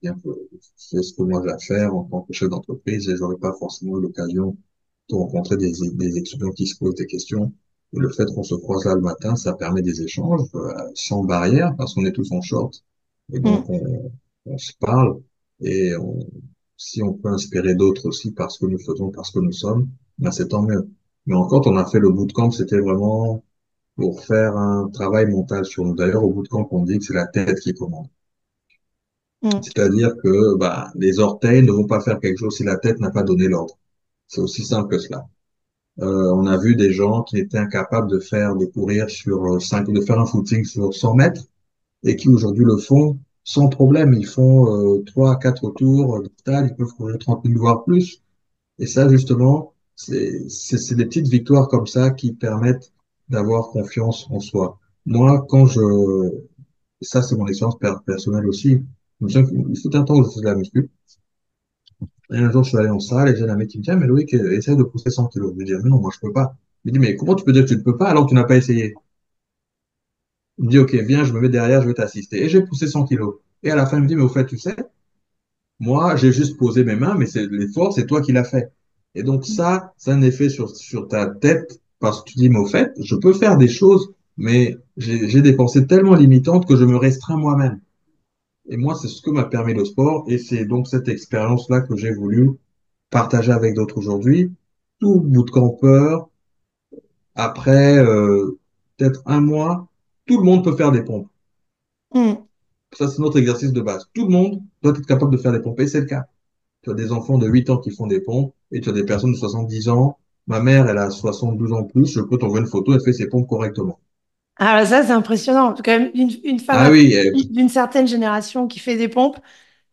Bien que c'est ce que moi j'ai à faire en tant que chef d'entreprise et j'aurais pas forcément eu l'occasion de rencontrer des étudiants qui se posent des questions. Et le fait qu'on se croise là le matin, ça permet des échanges sans barrière parce qu'on est tous en short. Et donc, Hmm. on se parle et si on peut inspirer d'autres aussi parce que nous faisons, parce que nous sommes, ben c'est tant mieux. Mais encore, on a fait le bootcamp, c'était vraiment pour faire un travail mental sur nous. D'ailleurs, au bootcamp, on dit que c'est la tête qui commande. Hmm. C'est-à-dire que bah, les orteils ne vont pas faire quelque chose si la tête n'a pas donné l'ordre. C'est aussi simple que cela. On a vu des gens qui étaient incapables de courir sur 5, de faire un footing sur 100 mètres et qui aujourd'hui le font sans problème. Ils font 3 à 4 tours de stade, ils peuvent courir 30 000 voire plus. Et ça, justement, c'est des petites victoires comme ça qui permettent d'avoir confiance en soi. Moi, ça c'est mon expérience personnelle aussi. Je me souviens qu'il fut un temps où je faisais de la muscu. Et un jour, je suis allé en salle et j'ai un ami qui me dit, ah, mais Loïc, essaye de pousser 100 kilos. Je lui dis, mais non, moi, je peux pas. Il me dit, mais comment tu peux dire que tu ne peux pas alors que tu n'as pas essayé? Il me dit, ok, viens, je me mets derrière, je vais t'assister. Et j'ai poussé 100 kilos. Et à la fin, il me dit, mais au fait, tu sais, moi, j'ai juste posé mes mains, mais c'est l'effort, c'est toi qui l'as fait. Et donc ça, c'est un effet sur ta tête parce que tu dis, mais au fait, je peux faire des choses, mais j'ai des pensées tellement limitantes que je me restreins moi-même. Et moi, c'est ce que m'a permis le sport et c'est donc cette expérience-là que j'ai voulu partager avec d'autres aujourd'hui. Tout bootcampeur, après peut-être un mois, tout le monde peut faire des pompes. Hmm. Ça, c'est notre exercice de base. Tout le monde doit être capable de faire des pompes et c'est le cas. Tu as des enfants de 8 ans qui font des pompes et tu as des personnes de 70 ans. Ma mère, elle a 72 ans plus. Je peux t'envoyer une photo, elle fait ses pompes correctement. Ah, ça, c'est impressionnant. Quand même, une femme Ah oui, d'une certaine génération qui fait des pompes,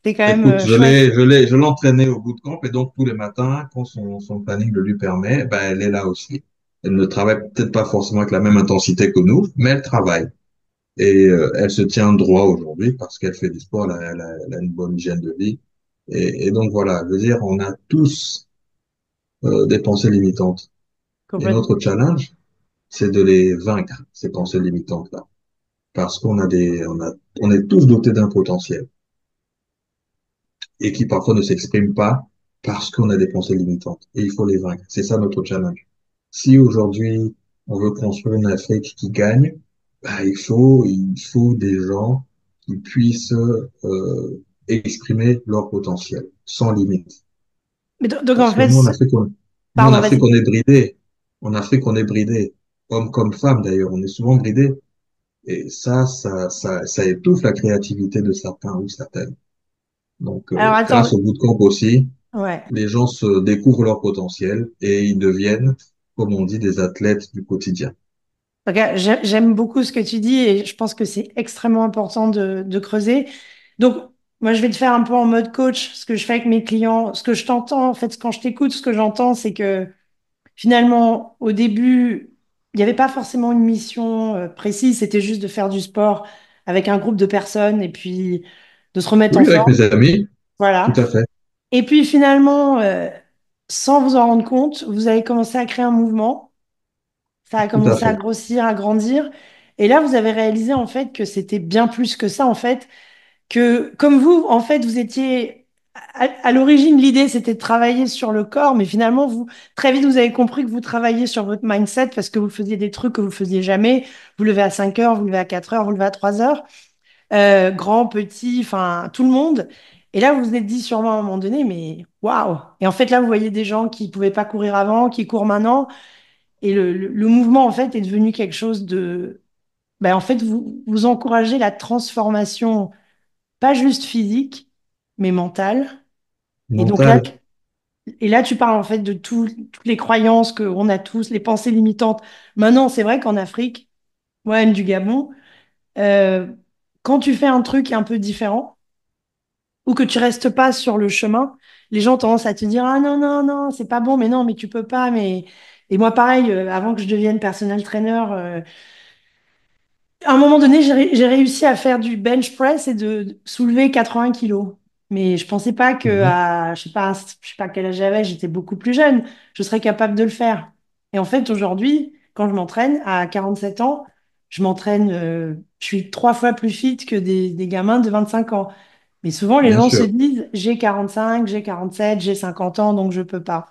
c'est quand même écoute, chouette. je l'entraînais au bootcamp et donc tous les matins, quand son planning le lui permet, ben, elle est là aussi. Elle ne travaille peut-être pas forcément avec la même intensité que nous, mais elle travaille. Et elle se tient droit aujourd'hui parce qu'elle fait du sport, elle a une bonne hygiène de vie. Et donc voilà, je veux dire, on a tous des pensées limitantes. Et Complètement. notre challenge, c'est de les vaincre, ces pensées limitantes-là. Parce on est tous dotés d'un potentiel et qui parfois ne s'exprime pas parce qu'on a des pensées limitantes. Et il faut les vaincre. C'est ça notre challenge. Si aujourd'hui, on veut construire une Afrique qui gagne, bah, il faut des gens qui puissent exprimer leur potentiel sans limite. Mais donc, en Parce que fait, nous, en pardon, Afrique, vas-y. on est bridé. En Afrique, on est bridé. Hommes comme femmes, d'ailleurs, on est souvent bridé. Et ça étouffe la créativité de certains ou certaines. Donc, Alors, grâce attends. au bootcamp aussi, Ouais. les gens se découvrent leur potentiel et ils deviennent, comme on dit, des athlètes du quotidien. Donc, j'aime beaucoup ce que tu dis et je pense que c'est extrêmement important de creuser. Donc, moi, je vais te faire un peu en mode coach, ce que je fais avec mes clients, ce que je t'entends, en fait, quand je t'écoute, ce que j'entends, c'est que finalement, au début, il n'y avait pas forcément une mission précise, c'était juste de faire du sport avec un groupe de personnes et puis de se remettre en Oui, avec forme. mes amis, tout Voilà. à fait, Et puis finalement, sans vous en rendre compte, vous avez commencé à créer un mouvement, ça a tout à commencé à fait. grossir, à grandir. Et là, vous avez réalisé en fait que c'était bien plus que ça, en fait, que comme vous, en fait, vous étiez à l'origine, l'idée c'était de travailler sur le corps, mais finalement, vous très vite, vous avez compris que vous travailliez sur votre mindset parce que vous faisiez des trucs que vous faisiez jamais. Vous levez à 5 heures, vous levez à 4 heures, vous levez à 3 heures, grand, petit, enfin tout le monde. Et là, vous vous êtes dit sûrement à un moment donné, mais waouh! Et en fait, là, vous voyez des gens qui pouvaient pas courir avant, qui courent maintenant, et le mouvement en fait est devenu quelque chose de, ben, en fait, vous encouragez la transformation pas juste physique, mais mentale. Et donc là, Mental, tu parles en fait de toutes les croyances qu'on a tous, les pensées limitantes. Maintenant, c'est vrai qu'en Afrique, moi, même du Gabon, euh, quand tu fais un truc un peu différent ou que tu restes pas sur le chemin, les gens ont tendance à te dire, ah non, non, non, c'est pas bon, mais non, mais tu peux pas. Mais... Et moi, pareil, avant que je devienne personal trainer, à un moment donné, j'ai réussi à faire du bench press et de soulever 80 kilos. Mais je pensais pas que mhm, à, je sais pas quel âge j'avais, j'étais beaucoup plus jeune, je serais capable de le faire. Et en fait, aujourd'hui, quand je m'entraîne à 47 ans, je m'entraîne, je suis 3 fois plus fit que des gamins de 25 ans. Mais souvent, les bien gens se sûr. disent, j'ai 45, j'ai 47, j'ai 50 ans, donc je peux pas.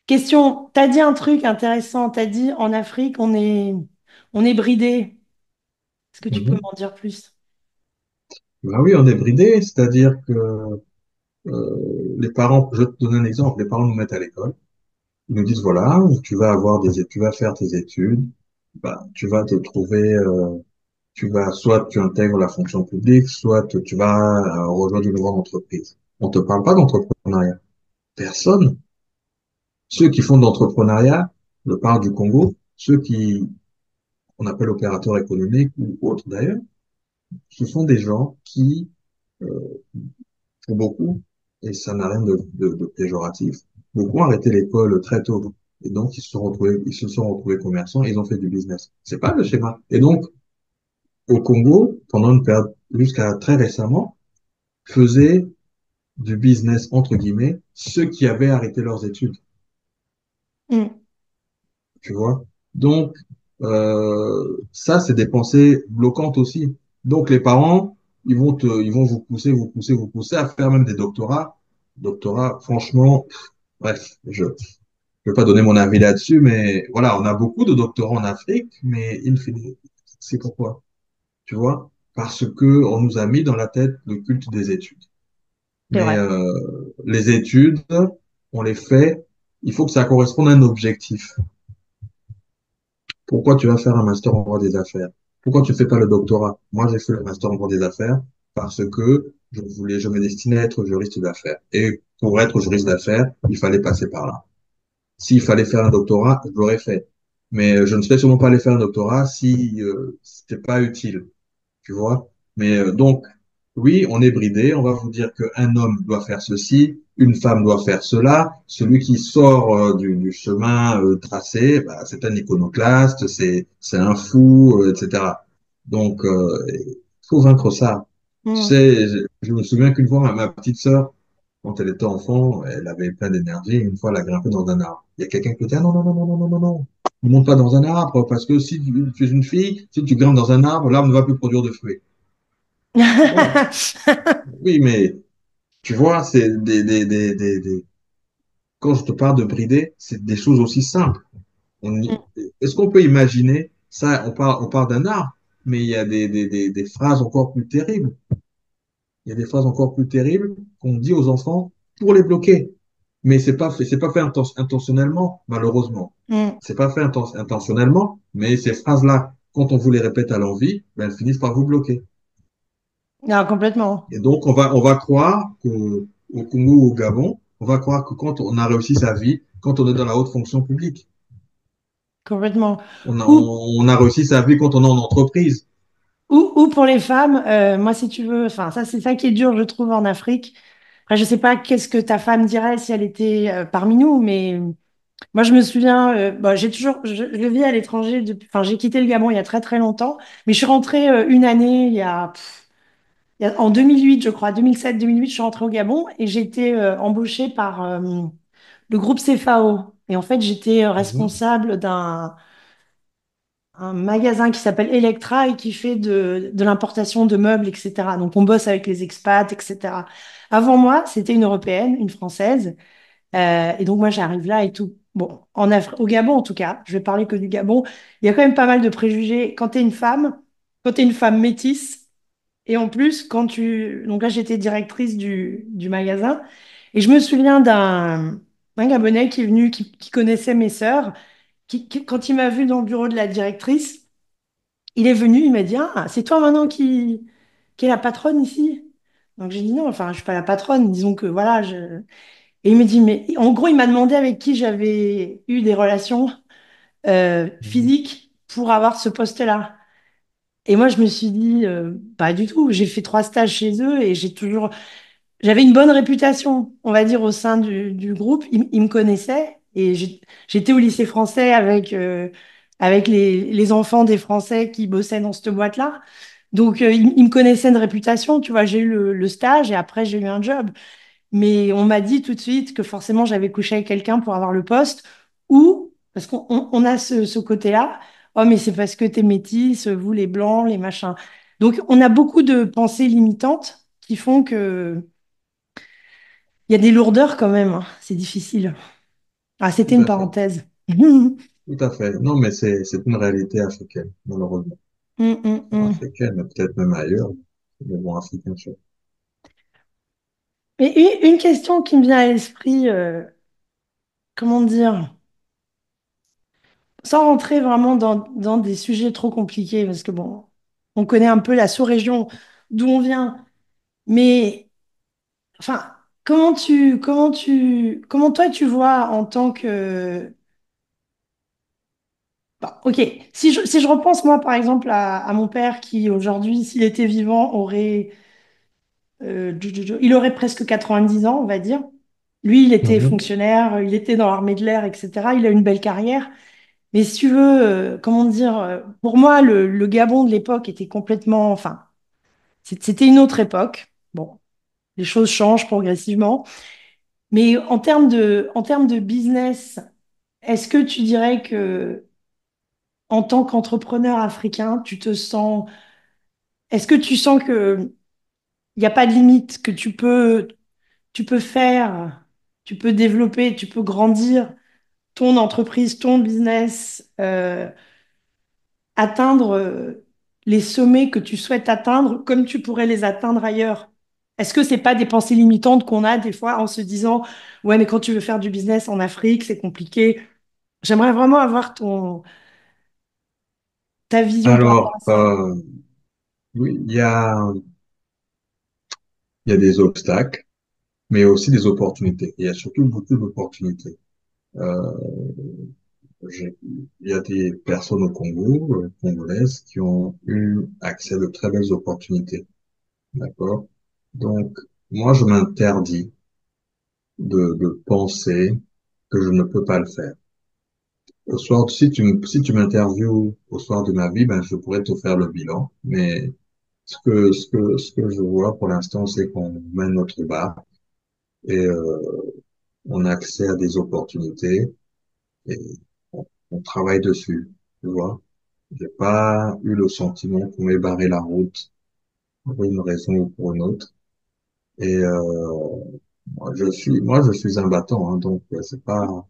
Question, t'as dit un truc intéressant, t'as dit en Afrique, on est bridé. Est-ce que tu peux Mhm. m'en dire plus? Ben oui, on est bridé, c'est-à-dire que les parents, je vais te donner un exemple, les parents nous mettent à l'école, ils nous disent, voilà, tu vas avoir tu vas faire tes études, bah, tu vas te trouver, soit tu intègres la fonction publique, soit tu vas rejoindre une grande entreprise. On te parle pas d'entrepreneuriat. Personne. Ceux qui font de l'entrepreneuriat, je parle du Congo, ceux qui on appelle opérateurs économiques ou autres d'ailleurs, ce sont des gens qui, pour beaucoup, et ça n'a rien de péjoratif, beaucoup ont arrêté l'école très tôt. Et donc, ils se sont retrouvés commerçants, ils ont fait du business. C'est pas le schéma. Et donc, au Congo, pendant une période, jusqu'à très récemment, faisaient du business, entre guillemets, ceux qui avaient arrêté leurs études. Hmm, Tu vois? Donc, ça, c'est des pensées bloquantes aussi. Donc, les parents, ils vont vous pousser, vous pousser, vous pousser à faire même des doctorats. Doctorats, franchement, bref, je ne vais pas donner mon avis là-dessus, mais voilà, on a beaucoup de doctorats en Afrique, mais in fine, c'est pourquoi? Tu vois? Parce que on nous a mis dans la tête le culte des études. c'est Mais vrai. les études, on les fait, il faut que ça corresponde à un objectif. Pourquoi tu vas faire un master en droit des affaires? Pourquoi tu fais pas le doctorat? Moi, j'ai fait le master en droit des affaires parce que je me destinais à être juriste d'affaires. Et pour être juriste d'affaires, il fallait passer par là. S'il fallait faire un doctorat, je l'aurais fait. Mais je ne serais sûrement pas allé faire un doctorat si c'était pas utile, tu vois. Mais donc, oui, on est bridé. On va vous dire qu'un homme doit faire ceci, une femme doit faire cela. Celui qui sort du chemin tracé, bah, c'est un iconoclaste, c'est un fou, etc. Donc, il faut vaincre ça. Tu Hmm. sais, je me souviens qu'une fois, ma petite sœur, quand elle était enfant, elle avait plein d'énergie. Une fois, elle a grimpé dans un arbre. Il y a quelqu'un qui lui dit, ah non, non, non, non, non, non, non, non. Ne monte pas dans un arbre parce que si tu es une fille, si tu grimpes dans un arbre, l'arbre ne va plus produire de fruits. Bon, oui, mais tu vois, c'est quand je te parle de brider, c'est des choses aussi simples. Est-ce qu'on peut imaginer ça? On parle d'un arbre, mais il y a des phrases encore plus terribles. Il y a des phrases encore plus terribles qu'on dit aux enfants pour les bloquer. Mais c'est pas fait intentionnellement, malheureusement. Hmm. C'est pas fait intentionnellement, mais ces phrases-là, quand on vous les répète à l'envi, ben, elles finissent par vous bloquer. Non, complètement. Et donc, on va croire qu'au Congo ou au Gabon, on va croire que quand on a réussi sa vie, quand on est dans la haute fonction publique, Complètement. Ou, on a réussi sa vie quand on est en entreprise. Ou pour les femmes, moi, si tu veux, enfin, ça, c'est ça qui est dur, je trouve, en Afrique. Après, je sais pas qu'est-ce que ta femme dirait si elle était parmi nous, mais moi, je me souviens, bon, je vis à l'étranger depuis, enfin, j'ai quitté le Gabon il y a très, très longtemps, mais je suis rentrée une année, en 2008, je crois, 2007-2008, je suis rentrée au Gabon et j'ai été embauchée par le groupe CFAO. Et en fait, j'étais Mhm. responsable d'un un magasin qui s'appelle Electra et qui fait de l'importation de meubles, etc. Donc, on bosse avec les expats, etc. Avant moi, c'était une Européenne, une Française. Et donc, moi, j'arrive là et tout. Bon, au Gabon, en tout cas, je vais parler que du Gabon. Il y a quand même pas mal de préjugés. Quand tu es une femme métisse, et en plus, Donc là, j'étais directrice du magasin. Et je me souviens d'un Gabonais qui est venu, qui connaissait mes sœurs, quand il m'a vu dans le bureau de la directrice, il est venu, il m'a dit, ah, c'est toi maintenant qui est la patronne ici? Donc j'ai dit non, enfin, je suis pas la patronne, disons que voilà. Et il me dit, mais en gros, il m'a demandé avec qui j'avais eu des relations Mhm. physiques pour avoir ce poste-là. Et moi, je me suis dit, pas du tout. J'ai fait 3 stages chez eux et j'avais une bonne réputation, on va dire, au sein du groupe. Ils me connaissaient et j'étais au lycée français avec les enfants des Français qui bossaient dans cette boîte-là. Donc, ils me connaissaient de réputation. Tu vois, j'ai eu le stage et après, j'ai eu un job. Mais on m'a dit tout de suite que forcément, j'avais couché avec quelqu'un pour avoir le poste ou parce qu'on a ce côté-là. Oh, mais c'est parce que t'es métisse, vous les blancs, les machins. Donc, on a beaucoup de pensées limitantes qui font que il y a des lourdeurs quand même, hein. C'est difficile. Ah, c'était Tout une à fait. parenthèse. Tout à fait. Non, mais c'est une réalité africaine, malheureusement. Hum, hum, hum. Africaine, mais peut-être même ailleurs. Mais bon, africaine, sûr. Mais une question qui me vient à l'esprit, comment dire, sans rentrer vraiment dans des sujets trop compliqués, parce que bon, on connaît un peu la sous-région d'où on vient, mais enfin, comment toi tu vois en tant que, bah, ok, si je repense moi par exemple à mon père qui aujourd'hui, s'il était vivant, il aurait presque 90 ans, on va dire. Lui, il était Mhm. fonctionnaire, il était dans l'armée de l'air, etc. Il a une belle carrière. Mais si tu veux, comment dire, pour moi, le Gabon de l'époque était complètement, enfin, c'était une autre époque. Bon, les choses changent progressivement. Mais en termes de business, est-ce que tu dirais que en tant qu'entrepreneur africain, est-ce que tu sens que il n'y a pas de limite, que tu peux faire, tu peux développer, tu peux grandir ton entreprise, ton business, atteindre les sommets que tu souhaites atteindre comme tu pourrais les atteindre ailleurs? Est-ce que c'est pas des pensées limitantes qu'on a des fois en se disant, ouais, mais quand tu veux faire du business en Afrique, c'est compliqué. J'aimerais vraiment avoir ta vision par rapport Alors, à ça. oui, il y a des obstacles, mais aussi des opportunités. Il y a surtout beaucoup d'opportunités. Euh, il y a des personnes au Congo, congolaises, qui ont eu accès à de très belles opportunités. D'accord? Donc, moi, je m'interdis de penser que je ne peux pas le faire. Au soir, si tu m'interviews au soir de ma vie, ben, je pourrais te faire le bilan. Mais ce que je vois pour l'instant, c'est qu'on mène notre bar et on a accès à des opportunités et on travaille dessus. Tu vois? J'ai pas eu le sentiment qu'on m'ait barré la route pour une raison ou pour une autre. Et moi, je suis un battant, hein, donc c'est pas.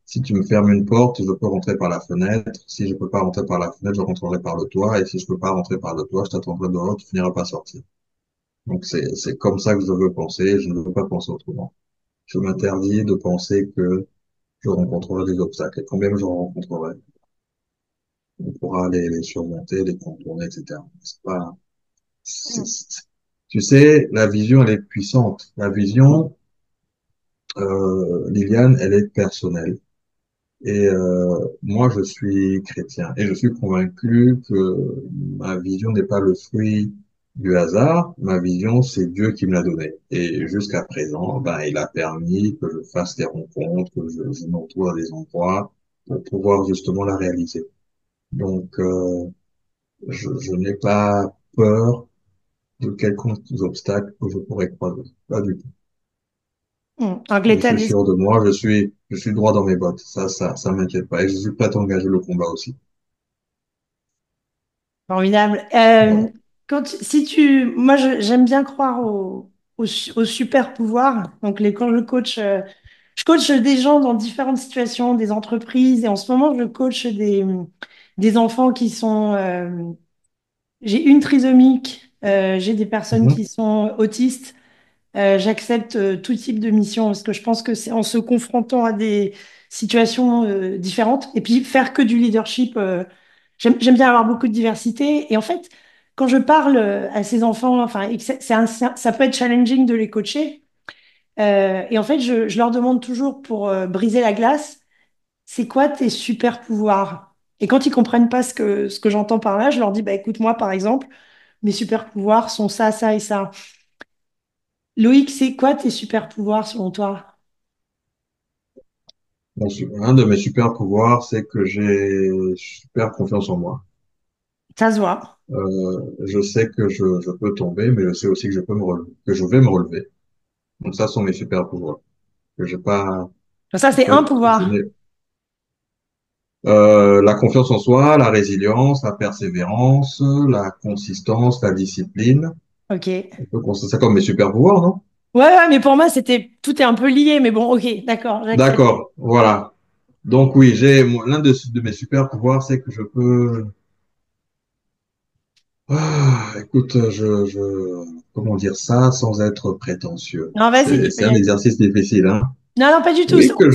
Si tu me fermes une porte, je peux rentrer par la fenêtre. Si je peux pas rentrer par la fenêtre, je rentrerai par le toit. Et si je peux pas rentrer par le toit, je t'attendrai dehors, tu finiras par sortir. Donc c'est comme ça que je veux penser. Je ne veux pas penser autrement. Je m'interdis de penser que je rencontrerai des obstacles. Et quand même je rencontrerai, on pourra les surmonter, les contourner, etc. C'est pas. Tu sais, la vision, elle est puissante. La vision, Liliane, elle est personnelle. Et moi, je suis chrétien et je suis convaincu que ma vision n'est pas le fruit du hasard. Ma vision, c'est Dieu qui me l'a donnée. Et jusqu'à présent, ben, il a permis que je fasse des rencontres, que je m'entoure à des endroits pour pouvoir justement la réaliser. Donc, je n'ai pas peur de quelconques obstacles que je pourrais croiser. Pas du tout. Donc Je l'état suis d'esprit, sûr de moi, je suis droit dans mes bottes. Ça m'inquiète pas. Et je suis prêt à engager le combat aussi. formidable. Voilà. Si tu, moi, j'aime bien croire au super pouvoir. Donc, quand je coach des gens dans différentes situations, des entreprises, et en ce moment, je coach des enfants qui sont, j'ai une trisomique, j'ai des personnes Mhm. qui sont autistes. J'accepte tout type de mission parce que je pense que c'est en se confrontant à des situations différentes et puis faire que du leadership. J'aime bien avoir beaucoup de diversité. Et en fait, quand je parle à ces enfants, enfin, et que ça peut être challenging de les coacher. Et en fait, je leur demande toujours pour briser la glace, c'est quoi tes super pouvoirs? Et quand ils comprennent pas ce que j'entends par là, je leur dis, bah, écoute, moi, par exemple, mes super pouvoirs sont ça, ça et ça. Loïc, c'est quoi tes super pouvoirs selon toi? Un de mes super pouvoirs, c'est que j'ai super confiance en moi. Ça se voit. Je sais que je peux tomber, mais je sais aussi que je peux me relever, que je vais me relever. Donc ça sont mes super pouvoirs. Que j'ai pas, Ça, en c'est fait, un je n'ai pouvoir. la confiance en soi, la résilience, la persévérance, la consistance, la discipline. Ok. On peut considérer ça comme mes super pouvoirs, non? Ouais, mais pour moi, tout est un peu lié, mais bon, ok, d'accord, j'accepte. D'accord, voilà. Donc oui, l'un de mes super pouvoirs, c'est que je peux. Écoute, comment dire ça sans être prétentieux? Non, vas-y, C'est un exercice difficile, hein. non, non, pas du tout, Oui, c'est bienveillant.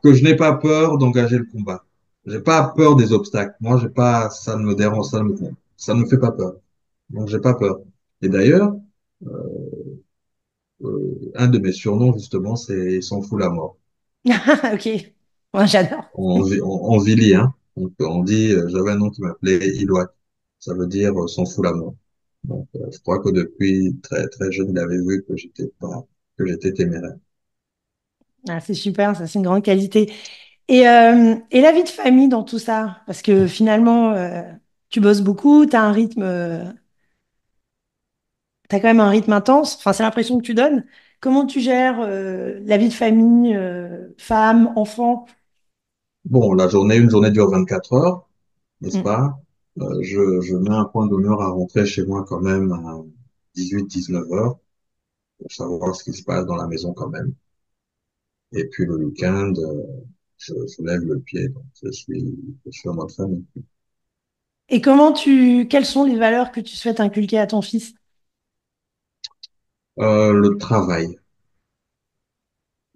que je n'ai pas peur d'engager le combat. J'ai pas peur des obstacles. Moi, j'ai pas, ça ne me dérange, ça ne me fait pas peur. Donc, j'ai pas peur. Et d'ailleurs, un de mes surnoms, justement, c'est S'en fout la mort. Ok, moi j'adore. En Vili, hein. On dit, j'avais un nom qui m'appelait Iloak. Ça veut dire S'en fout la mort. Donc, je crois que depuis très, très jeune, il avait vu que j'étais téméraire. Ah, c'est super, ça c'est une grande qualité. Et la vie de famille dans tout ça, parce que finalement, tu bosses beaucoup, t'as quand même un rythme intense, enfin c'est l'impression que tu donnes. Comment tu gères la vie de famille, femme, enfant? Bon, une journée dure 24 heures, n'est-ce Mm. pas? Je mets un point d'honneur à rentrer chez moi quand même à 18-19 heures pour savoir ce qui se passe dans la maison quand même. Et puis le week-end, je lève le pied, donc je suis en mode famille. Et quelles sont les valeurs que tu souhaites inculquer à ton fils? Le travail,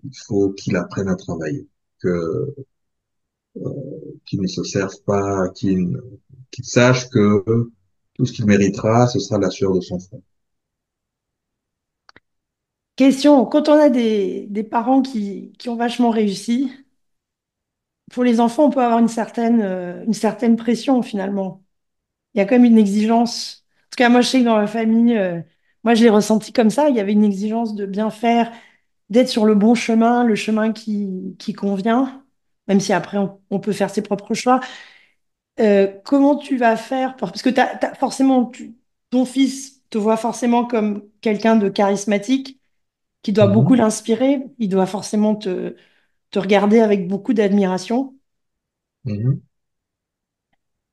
il faut qu'il apprenne à travailler, que qu'il ne se serve pas, qu'il sache que tout ce qu'il méritera, ce sera la sueur de son front. Question, quand on a des parents qui ont vachement réussi, pour les enfants, on peut avoir une certaine pression finalement. Il y a quand même une exigence. En tout cas, moi, je sais que dans ma famille, moi, je l'ai ressenti comme ça. Il y avait une exigence de bien faire, d'être sur le bon chemin, le chemin qui convient, même si après, on peut faire ses propres choix. Comment tu vas faire parce que forcément, ton fils te voit forcément comme quelqu'un de charismatique qui doit beaucoup Mhm, l'inspirer. Il doit forcément te regarder avec beaucoup d'admiration. mhm.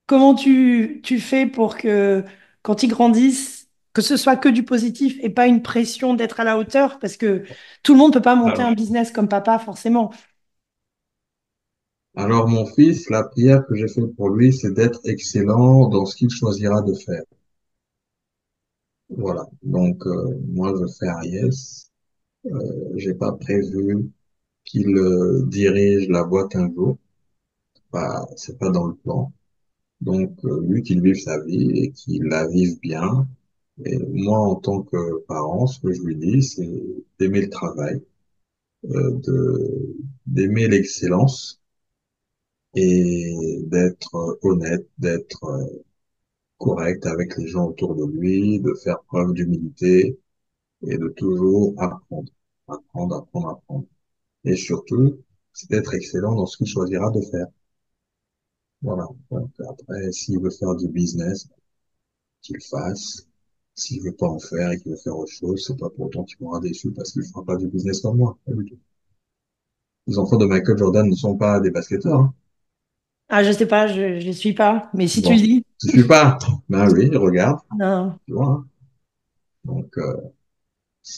Comment tu fais pour que quand ils grandissent, que ce soit que du positif et pas une pression d'être à la hauteur, parce que tout le monde peut pas monter un Alors, business comme papa, forcément. alors, mon fils, la prière que j'ai faite pour lui, c'est d'être excellent dans ce qu'il choisira de faire. Voilà. Donc, moi, je fais Ariès. J'ai pas prévu qu'il dirige la boîte un jour. C'est pas dans le plan. Donc, lui, qu'il vive sa vie et qu'il la vive bien. Et moi, en tant que parent, ce que je lui dis, c'est d'aimer le travail, d'aimer l'excellence et d'être honnête, d'être correct avec les gens autour de lui, de faire preuve d'humilité et de toujours apprendre, apprendre, apprendre, apprendre. Et surtout, c'est d'être excellent dans ce qu'il choisira de faire. Voilà. Donc après, s'il veut faire du business, qu'il fasse. S'il veut pas en faire et qu'il veut faire autre chose, c'est pas pour autant qu'il m'aura déçu parce qu'il fera pas du business comme moi. Pas du tout. Les enfants de Michael Jordan ne sont pas des basketteurs, hein. Ah, je sais pas, je suis pas, mais si tu le Bon, dis. je suis pas. Ben oui, regarde, Non. tu vois, hein. Donc,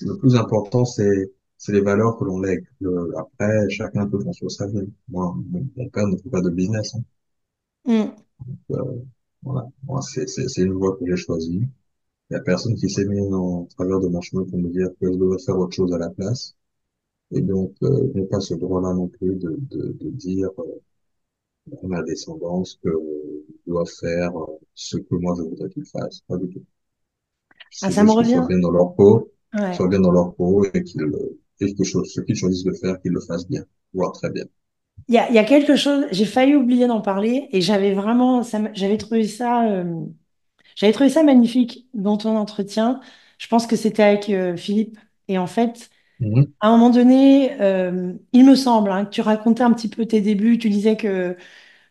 le plus important, c'est les valeurs que l'on lègue. Après, chacun peut construire sa vie. Moi, mon père ne fait pas de business, hein. Mm. Euh, voilà. Moi, c'est une voie que j'ai choisie. Il y a personne qui s'est mis en travers de mon chemin pour me dire que je devrais faire autre chose à la place. Et donc, je n'ai pas ce droit-là non plus de dire à ma descendance que doivent faire ce que moi je voudrais qu'ils fassent. Pas du tout. Ah, C'est ça me juste qu'ils soient revient. bien dans leur peau, Ouais. soient bien dans leur peau et ce qu'ils choisissent de faire, qu'ils le fassent bien, voire très bien. Il y a quelque chose, j'ai failli oublier d'en parler et j'avais vraiment, j'avais trouvé ça magnifique dans ton entretien. Je pense que c'était avec Philippe. Et en fait, Mhm, à un moment donné, il me semble hein, que tu racontais un petit peu tes débuts. Tu disais que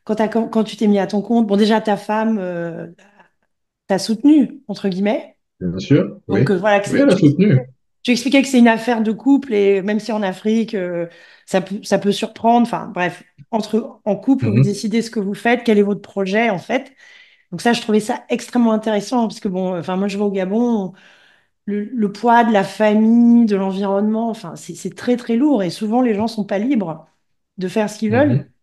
quand tu t'es mis à ton compte, bon, déjà ta femme t'a soutenu, entre guillemets. bien sûr, Donc oui. voilà, Oui, elle a soutenu. tu expliquais que c'est une affaire de couple et même si en Afrique, ça peut surprendre. Enfin bref, en couple, vous Mhm, décidez ce que vous faites, quel est votre projet en fait. Donc ça, je trouvais ça extrêmement intéressant parce que bon, enfin moi je vais au Gabon, le poids de la famille, de l'environnement, enfin c'est très très lourd et souvent les gens sont pas libres de faire ce qu'ils veulent. mhm,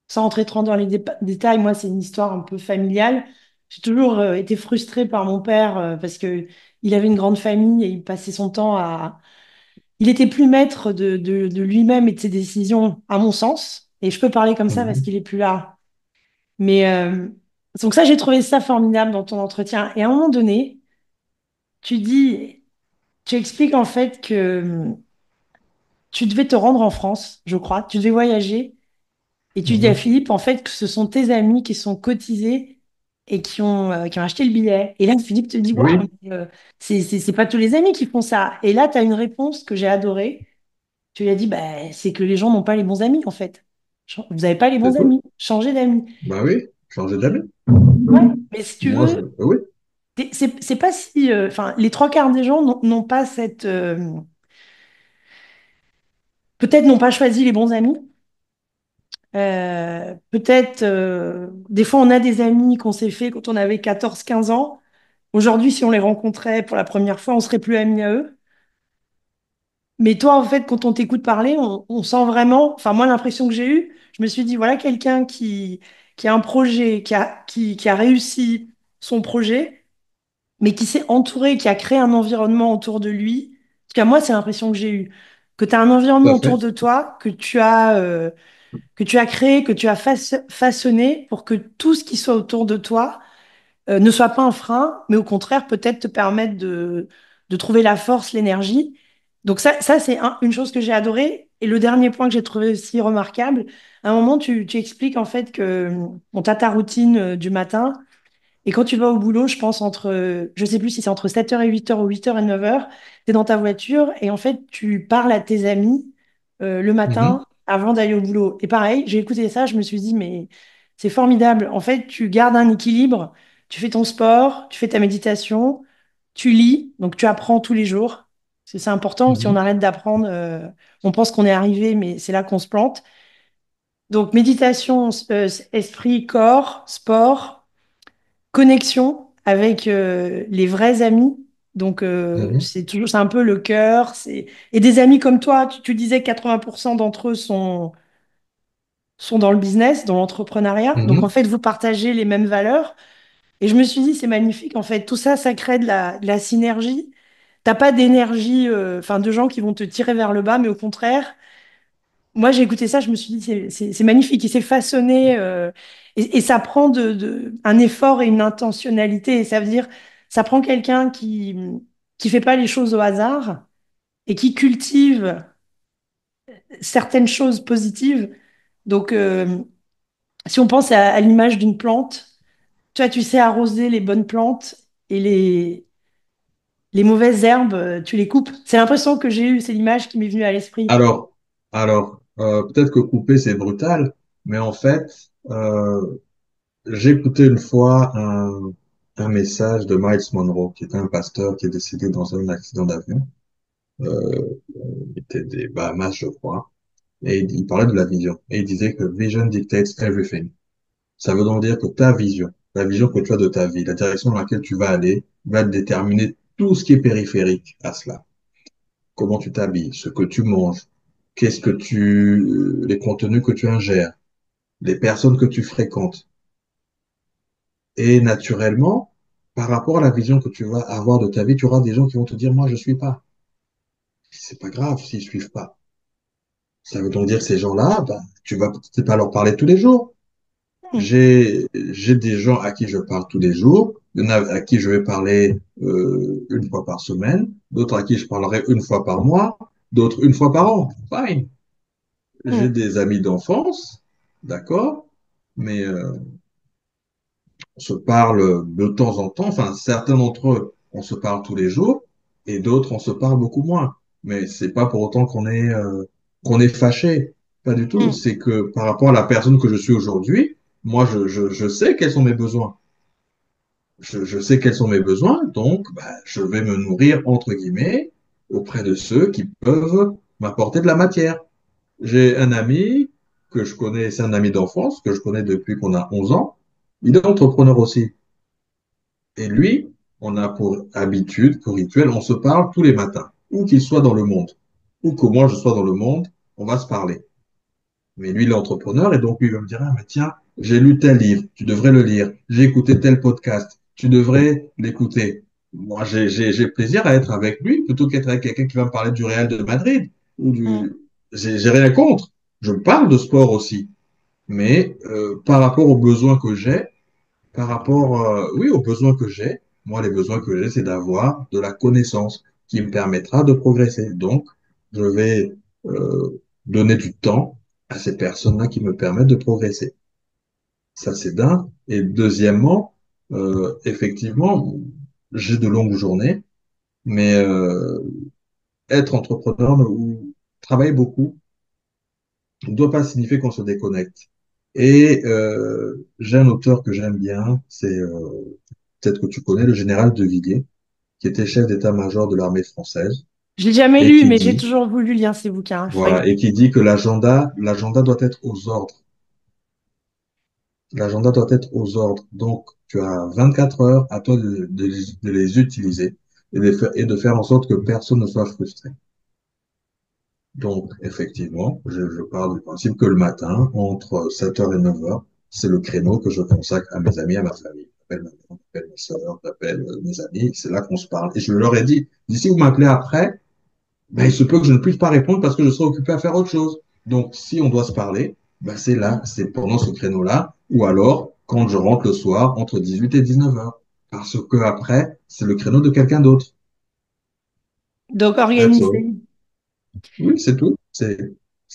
Sans entrer trop dans les détails, moi c'est une histoire un peu familiale. J'ai toujours été frustrée par mon père parce que il avait une grande famille et il passait son temps à... Il était plus maître de lui-même et de ses décisions, à mon sens. Et je peux parler comme ça parce mhm, qu'il est plus là. Mais donc ça, j'ai trouvé ça formidable dans ton entretien. Et à un moment donné, tu dis, tu expliques en fait que tu devais te rendre en France, je crois. Tu devais voyager. Et tu dis à mhm. Philippe, en fait, que ce sont tes amis qui sont cotisés et qui ont acheté le billet. Et là, Philippe te dit, waouh, Oui, mais, c'est pas tous les amis qui font ça. Et là, tu as une réponse que j'ai adorée. Tu lui as dit, bah, c'est que les gens n'ont pas les bons amis, en fait. Vous n'avez pas les c'est bons tout. amis. Changez d'amis. Bah oui, changer d'avis. Ouais. Mais si tu Moi, veux, oui. c'est pas si. Enfin, les trois quarts des gens n'ont pas cette. Peut-être n'ont pas choisi les bons amis. Peut-être, des fois, on a des amis qu'on s'est fait quand on avait 14 15 ans. Aujourd'hui, si on les rencontrait pour la première fois, on serait plus amis à eux. Mais toi, en fait, quand on t'écoute parler, on sent vraiment, enfin, moi, l'impression que j'ai eue, je me suis dit, voilà quelqu'un qui a un projet, qui a réussi son projet, mais qui s'est entouré, qui a créé un environnement autour de lui. En tout cas, moi, c'est l'impression que j'ai eue. Que tu as un Tout environnement à autour fait. de toi, que tu as créé, que tu as façonné pour que tout ce qui soit autour de toi ne soit pas un frein, mais au contraire, peut-être te permettre de trouver la force, l'énergie. Donc ça c'est une chose que j'ai adorée. Et le dernier point que j'ai trouvé aussi remarquable, à un moment, tu expliques en fait que on t'a ta routine du matin. Et quand tu vas au boulot, je pense je sais plus si c'est entre 7h et 8h ou 8h et 9h, tu es dans ta voiture et en fait, tu parles à tes amis le Mhm, matin avant d'aller au boulot. Et pareil, j'ai écouté ça, je me suis dit, mais c'est formidable. En fait, tu gardes un équilibre, tu fais ton sport, tu fais ta méditation, tu lis, donc tu apprends tous les jours. Parce que c'est important, si on mhm, arrête d'apprendre, on pense qu'on est arrivé, mais c'est là qu'on se plante. Donc méditation, esprit, corps, sport connexion avec les vrais amis. Donc, mhm, c'est un peu le cœur. Et des amis comme toi, tu disais que 80% d'entre eux sont dans le business, dans l'entrepreneuriat. Donc, en mhm. fait, vous partagez les mêmes valeurs. Et je me suis dit, c'est magnifique. En fait, tout ça, ça crée de la synergie. T'as pas d'énergie, enfin, de gens qui vont te tirer vers le bas, mais au contraire, moi, j'ai écouté ça, je me suis dit, c'est magnifique. Il s'est façonné et ça prend un effort et une intentionnalité. Et ça veut dire, ça prend quelqu'un qui fait pas les choses au hasard et qui cultive certaines choses positives. Donc, si on pense à l'image d'une plante, toi, tu sais arroser les bonnes plantes et les mauvaises herbes, tu les coupes. C'est l'impression que j'ai eue, c'est l'image qui m'est venue à l'esprit. Alors, peut-être que couper, c'est brutal, mais en fait, j'ai écouté une fois un message de Miles Monroe, qui était un pasteur qui est décédé dans un accident d'avion. Il était des Bahamas, je crois. Et il parlait de la vision. Et il disait que vision dictates everything. Ça veut donc dire que ta vision, la vision que tu as de ta vie, la direction dans laquelle tu vas aller, va déterminer tout ce qui est périphérique à cela. Comment tu t'habilles, ce que tu manges, les contenus que tu ingères, les personnes que tu fréquentes. Et naturellement, par rapport à la vision que tu vas avoir de ta vie, tu auras des gens qui vont te dire, moi, je suis pas. C'est pas grave s'ils suivent pas. Ça veut donc dire que ces gens-là, bah, tu vas peut-être pas leur parler tous les jours. Hmm, J'ai des gens à qui je parle tous les jours. Il y en a à qui je vais parler une fois par semaine, d'autres à qui je parlerai une fois par mois, d'autres une fois par an. Fine. J'ai hmm, des amis d'enfance, d'accord, mais on se parle de temps en temps. Enfin, certains d'entre eux, on se parle tous les jours, et d'autres, on se parle beaucoup moins. Mais c'est pas pour autant qu'on est fâché. Pas du tout. hmm, C'est que par rapport à la personne que je suis aujourd'hui, moi, je sais quels sont mes besoins. Je sais quels sont mes besoins, donc bah, je vais me nourrir, entre guillemets, auprès de ceux qui peuvent m'apporter de la matière. J'ai un ami que je connais, c'est un ami d'enfance, que je connais depuis qu'on a 11 ans. Il est entrepreneur aussi. Et lui, on a pour habitude, pour rituel, on se parle tous les matins, où qu'il soit dans le monde, ou que moi je sois dans le monde, on va se parler. Mais lui, il est entrepreneur et donc lui, il va me dire, ah, mais tiens, j'ai lu tel livre, tu devrais le lire. J'ai écouté tel podcast, tu devrais l'écouter. Moi, j'ai plaisir à être avec lui plutôt qu'être avec quelqu'un qui va me parler du Real de Madrid ou hmm, du. J'ai rien contre. Je parle de sport aussi, mais par rapport aux besoins que j'ai, par rapport, oui, aux besoins que j'ai, moi, les besoins que j'ai, c'est d'avoir de la connaissance qui me permettra de progresser. Donc, je vais donner du temps à ces personnes-là qui me permettent de progresser. Ça, c'est d'un. Et deuxièmement, effectivement, j'ai de longues journées, mais être entrepreneur ou travailler beaucoup ne doit pas signifier qu'on se déconnecte. Et j'ai un auteur que j'aime bien, c'est peut-être que tu connais, le général de Villiers, qui était chef d'état-major de l'armée française, Je l'ai jamais et lu, qui mais j'ai dit, toujours voulu lire ces bouquins. Il faudrait que voilà, et qui dit que l'agenda doit être aux ordres. L'agenda doit être aux ordres. Donc, tu as 24 heures à toi de les utiliser et de faire en sorte que personne ne soit frustré. Donc, effectivement, je pars du principe que le matin, entre 7 heures et 9 heures, c'est le créneau que je consacre à mes amis, à ma famille. J'appelle ma mère, j'appelle mes soeurs, j'appelle mes amis, c'est là qu'on se parle. Et je leur ai dit, d'ici vous m'appelez après, ben, il se peut que je ne puisse pas répondre parce que je serai occupé à faire autre chose. Donc, si on doit se parler, ben, c'est là, Hmm. c'est pendant ce créneau-là, ou alors quand je rentre le soir entre 18 et 19 heures. Parce que après, c'est le créneau de quelqu'un d'autre. Donc That's all. organiser. Oui, c'est tout. C'est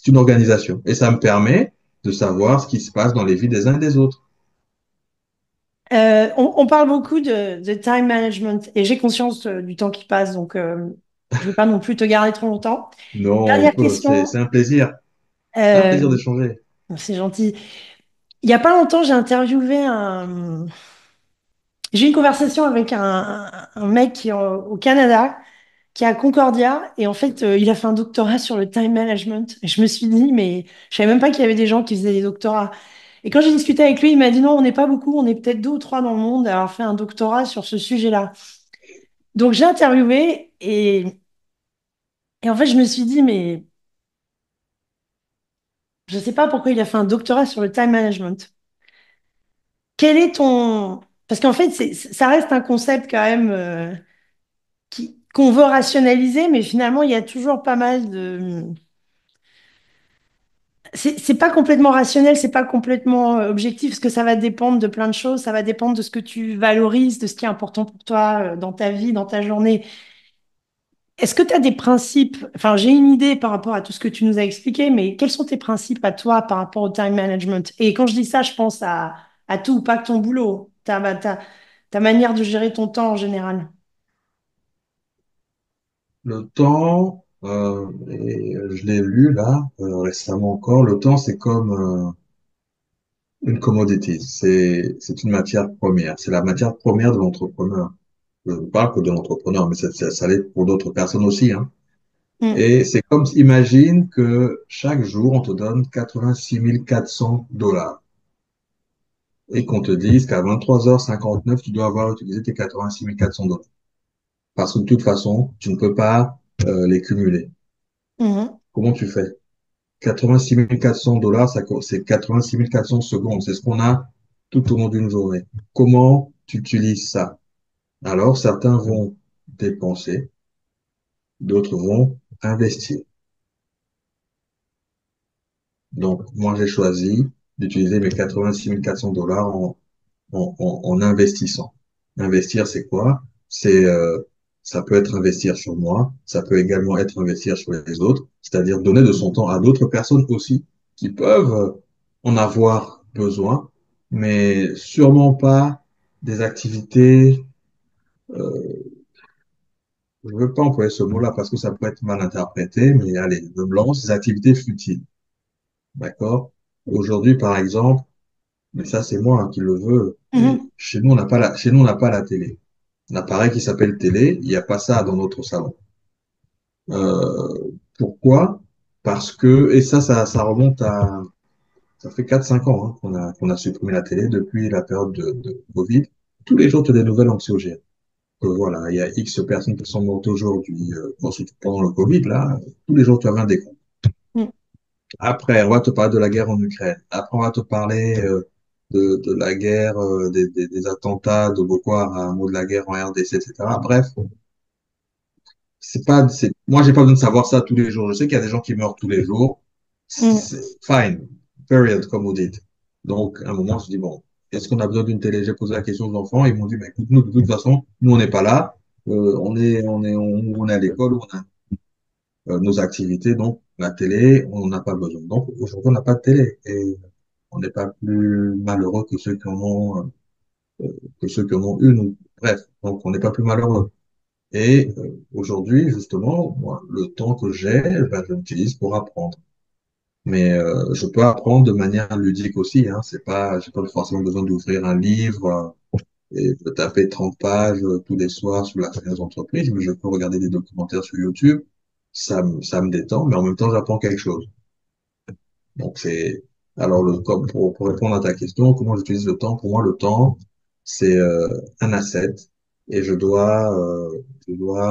une organisation. Et ça me permet de savoir ce qui se passe dans les vies des uns et des autres. On parle beaucoup de time management et j'ai conscience du temps qui passe, donc je ne vais pas non plus te garder trop longtemps. Non, on Dernière peut, question. c'est un plaisir. C'est un Euh, plaisir d'échanger. c'est gentil. Il y a pas longtemps, j'ai eu une conversation avec un mec qui est au Canada, qui est à Concordia, et en fait, il a fait un doctorat sur le time management. Et je me suis dit, mais je savais même pas qu'il y avait des gens qui faisaient des doctorats. Et quand j'ai discuté avec lui, il m'a dit non, on n'est pas beaucoup, on est peut-être deux ou trois dans le monde à avoir fait un doctorat sur ce sujet-là. Donc j'ai interviewé et en fait, je me suis dit, mais je sais pas pourquoi il a fait un doctorat sur le time management. Quel est ton... Parce qu'en fait, ça reste un concept quand même qu'on veut rationaliser, mais finalement, il y a toujours pas mal de... C'est pas complètement rationnel, c'est pas complètement objectif, parce que ça va dépendre de plein de choses, ça va dépendre de ce que tu valorises, de ce qui est important pour toi dans ta vie, dans ta journée. Est-ce que tu as des principes, enfin j'ai une idée par rapport à tout ce que tu nous as expliqué, mais quels sont tes principes à toi par rapport au time management? Et quand je dis ça, je pense à tout, pas que ton boulot, ta manière de gérer ton temps en général. Le temps, et je l'ai lu là récemment encore, le temps c'est comme une commodity, c'est une matière première, c'est la matière première de l'entrepreneur. Je ne parle que de l'entrepreneur, mais ça l'est pour d'autres personnes aussi, hein. Mm, Et c'est comme, imagine que chaque jour, on te donne 86 400 $ et qu'on te dise qu'à 23h59, tu dois avoir utilisé tes 86 400 $. Parce que de toute façon, tu ne peux pas les cumuler. mhm, Comment tu fais? 86 400 $, c'est 86 400 secondes. C'est ce qu'on a tout au long d'une journée. Comment tu utilises ça? Alors, certains vont dépenser, d'autres vont investir. Donc, moi, j'ai choisi d'utiliser mes 86 400 $ en investissant. Investir, c'est quoi? Ça peut être investir sur moi, ça peut également être investir sur les autres, c'est-à-dire donner de son temps à d'autres personnes aussi qui peuvent en avoir besoin, mais sûrement pas des activités, je ne veux pas employer ce mot-là parce que ça peut être mal interprété, mais allez, je me lance, des activités futiles, d'accord? Aujourd'hui, par exemple, mais ça c'est moi hein, qui le veux, mais mhm. chez nous on n'a pas la télé. Un appareil qui s'appelle télé, il n'y a pas ça dans notre salon. Pourquoi? Parce que, et ça remonte à, ça fait 4 5 ans hein, qu'on a supprimé la télé depuis la période de Covid. Tous les jours, tu as des nouvelles anxiogènes. Voilà, il y a X personnes qui sont mortes aujourd'hui, surtout pendant le Covid, là, tous les jours, tu as un décompte. Mm. Après, on va te parler de la guerre en Ukraine. Après, on va te parler de la guerre, des attentats de Boko Haram ou de la guerre en RDC, etc. Bref, moi, j'ai pas besoin de savoir ça tous les jours. Je sais qu'il y a des gens qui meurent tous les jours. Mm. C'est fine, period, comme vous dites. Donc, à un moment, je me dis, bon, est-ce qu'on a besoin d'une télé? J'ai posé la question aux enfants. Ils m'ont dit, bah, écoute, nous, de toute façon, nous, on n'est pas là. On est à l'école, on a nos activités. Donc, la télé, on n'en a pas besoin. Donc, aujourd'hui, on n'a pas de télé. Et on n'est pas plus malheureux que ceux qui en ont une. Bref, donc, on n'est pas plus malheureux. Et aujourd'hui, justement, moi, le temps que j'ai, ben, je l'utilise pour apprendre. Mais je peux apprendre de manière ludique aussi. Hein. J'ai pas forcément besoin d'ouvrir un livre et de taper 30 pages tous les soirs sur la finance d'entreprise, mais je peux regarder des documentaires sur YouTube. Ça me détend, mais en même temps, j'apprends quelque chose. Donc alors comme pour répondre à ta question, comment j'utilise le temps? Pour moi, le temps, c'est un asset et je dois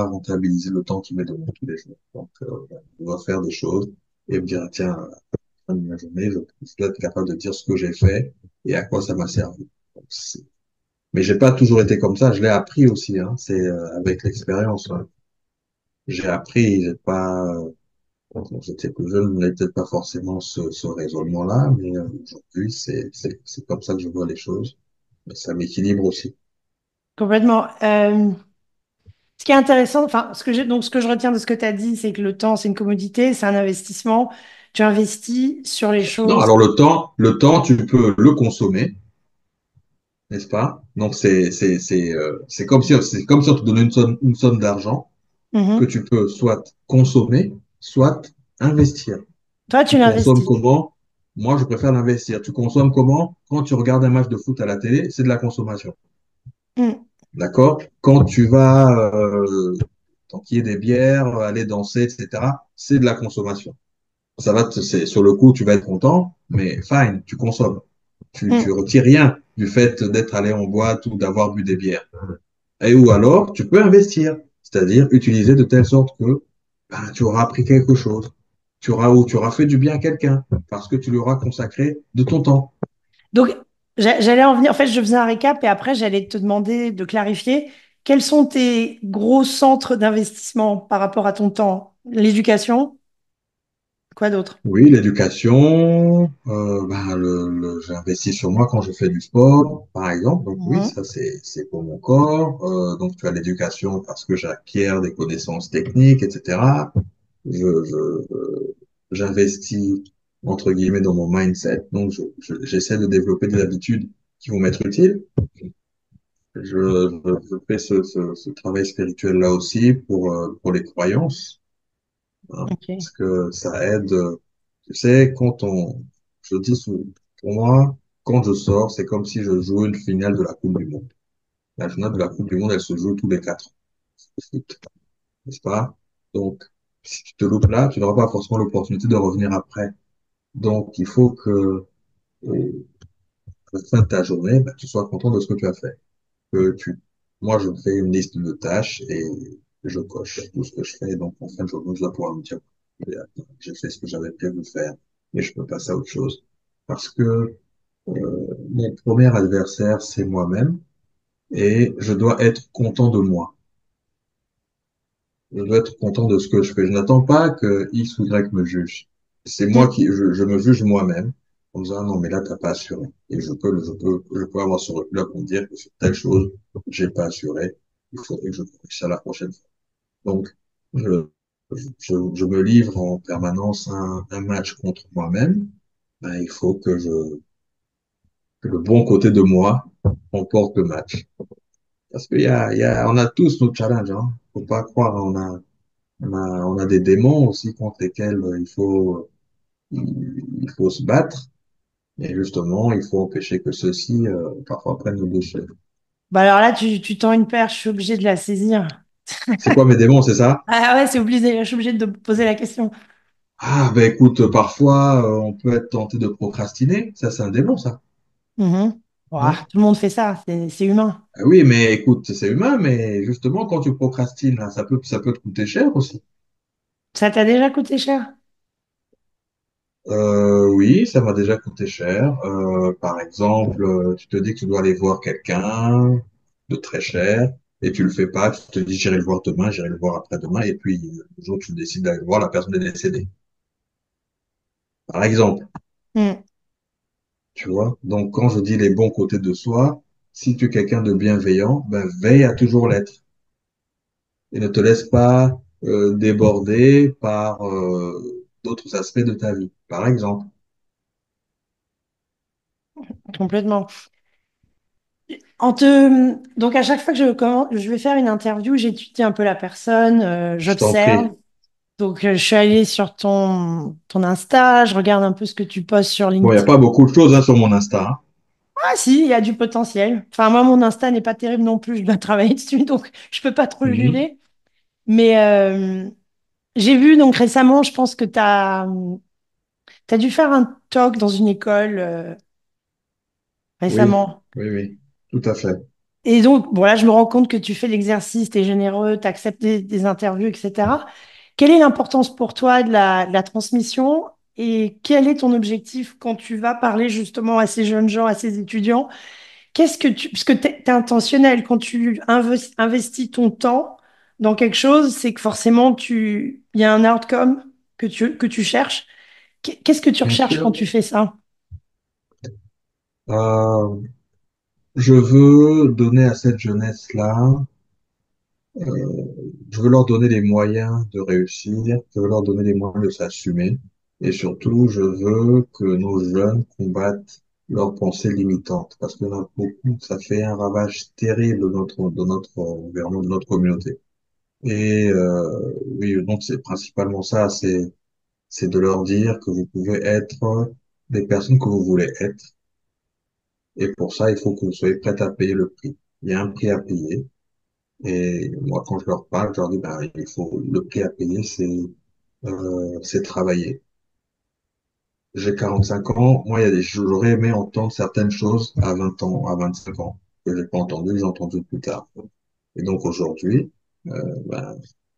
rentabiliser le temps qui m'est donné tous les jours. Donc, je dois faire des choses et me dire, tiens, à la fin de ma journée, je dois être capable de dire ce que j'ai fait et à quoi ça m'a servi. Donc, mais j'ai pas toujours été comme ça. Je l'ai appris aussi. Hein. C'est avec l'expérience. Hein. J'ai appris. J'ai pas quand j'étais plus jeune, je n'avais peut-être pas forcément ce raisonnement-là, mais aujourd'hui, c'est comme ça que je vois les choses. Mais ça m'équilibre aussi. Complètement. Ce qui est intéressant, enfin, ce que je retiens de ce que tu as dit, c'est que le temps, c'est une commodité, c'est un investissement. Tu investis sur les Non, choses. alors le temps, tu peux le consommer, n'est-ce pas? Donc c'est comme si on te donnait une somme d'argent que Mhm. tu peux soit consommer, soit investir. Toi, tu Tu consommes l'investis. comment? Moi, je préfère l'investir. Tu consommes comment? Quand tu regardes un match de foot à la télé, c'est de la consommation. Mm. D'accord? Quand tu vas t'enquiller des bières, aller danser, etc., c'est de la consommation. Sur le coup, tu vas être content, mais fine, tu consommes. Tu Mm. retires rien du fait d'être allé en boîte ou d'avoir bu des bières. Et ou alors, tu peux investir, c'est-à-dire utiliser de telle sorte que ben, tu auras appris quelque chose. Tu auras fait du bien à quelqu'un parce que tu lui auras consacré de ton temps. Donc, j'allais en venir. En fait, je faisais un récap et après, j'allais te demander de clarifier quels sont tes gros centres d'investissement par rapport à ton temps? L'éducation? Quoi d'autre? Oui, l'éducation, ben, j'ai investi sur moi quand je fais du sport, par exemple. Donc oui, Mhm. ça c'est pour mon corps. Donc tu as l'éducation parce que j'acquiers des connaissances techniques, etc. J'investis entre guillemets dans mon mindset. Donc j'essaie de développer des habitudes qui vont m'être utiles. Je fais ce travail spirituel là aussi pour les croyances, hein, Ok. parce que ça aide. Tu sais, je dis pour moi, quand je sors, c'est comme si je jouais une finale de la Coupe du Monde. La finale de la Coupe du Monde, elle se joue tous les 4 ans, au foot, n'est-ce pas? Donc, si tu te loupes là, tu n'auras pas forcément l'opportunité de revenir après. Donc, il faut que, à la fin de ta journée, bah, tu sois content de ce que tu as fait. Que tu, Moi, je fais une liste de tâches et je coche tout ce que je fais. Donc, en fin de journée, je dois pouvoir me dire, j'ai fait ce que j'avais prévu de faire et je peux passer à autre chose. Parce que mon premier adversaire, c'est moi-même et je dois être content de moi. Je dois être content de ce que je fais. Je n'attends pas que X ou Y me juge. C'est moi Mm. qui, je me juge moi-même en me disant, ah non, mais là, t'as pas assuré. Et je peux avoir ce recul-là pour me dire que sur telle chose, j'ai pas assuré. Il faudrait que je corrige ça la prochaine fois. Donc, je, je me livre en permanence un match contre moi-même. Ben, il faut que le bon côté de moi remporte le match. Parce on a tous nos challenges, hein. Faut pas croire, on a des démons aussi contre lesquels il faut se battre. Et justement, il faut empêcher que ceux-ci, parfois prennent le dessus. Bah alors là, tu tends une perche, je suis obligée de la saisir. C'est quoi mes démons, c'est ça? Ah ouais, c'est obligé, je suis obligée de poser la question. Ah, ben écoute, parfois, on peut être tenté de procrastiner. Ça, c'est un démon, ça. Mhm. Ouah, Hein? tout le monde fait ça, c'est humain. Ah oui, mais écoute, c'est humain, mais justement, quand tu procrastines, là, ça peut te coûter cher aussi. Ça t'a déjà coûté cher? Oui, ça m'a déjà coûté cher. Par exemple, tu te dis que tu dois aller voir quelqu'un de très cher et tu le fais pas. Tu te dis j'irai le voir demain, j'irai le voir après-demain et puis le jour où tu décides d'aller le voir, la personne est décédée. Par exemple, Mm. tu vois. Donc quand je dis les bons côtés de soi, si tu es quelqu'un de bienveillant, ben veille à toujours l'être et ne te laisse pas déborder par d'autres aspects de ta vie. Par exemple, Complètement. Donc à chaque fois que je vais faire une interview, j'étudie un peu la personne, je t'en j'observe. prie. Donc je suis allée sur ton Insta, je regarde un peu ce que tu postes sur Bon, il n'y a LinkedIn. pas beaucoup de choses hein, sur mon Insta, hein. Ah si, il y a du potentiel. Enfin moi, mon Insta n'est pas terrible non plus, je dois travailler dessus, donc je peux pas trop Mhm. juger. Mais j'ai vu donc récemment, je pense que t'as dû faire un talk dans une école Oui, récemment. oui, oui, tout à fait. Et donc, bon, là, je me rends compte que tu fais l'exercice, tu es généreux, tu acceptes des interviews, etc. Quelle est l'importance pour toi de la transmission et quel est ton objectif quand tu vas parler justement à ces jeunes gens, à ces étudiants? Parce que tu es intentionnel, quand tu investis ton temps dans quelque chose, c'est que forcément, il y a un outcome que tu cherches. Qu'est-ce que tu Bien recherches quand sûr. tu fais ça? Euh, je veux donner à cette jeunesse-là, je veux leur donner les moyens de réussir, je veux leur donner les moyens de s'assumer, et surtout, je veux que nos jeunes combattent leurs pensées limitantes, parce qu'il y en a beaucoup, ça fait un ravage terrible de notre environnement, de notre communauté. Et oui, donc c'est principalement ça, c'est de leur dire que vous pouvez être des personnes que vous voulez être. Et pour ça, il faut que vous soyez prêts à payer le prix. Il y a un prix à payer. Et moi, quand je leur parle, je leur dis, ben, le prix à payer, c'est travailler. J'ai 45 ans. Moi, j'aurais aimé entendre certaines choses à 20 ans, à 25 ans, que j'ai pas entendu, que j'ai entendu plus tard. Et donc aujourd'hui, ben,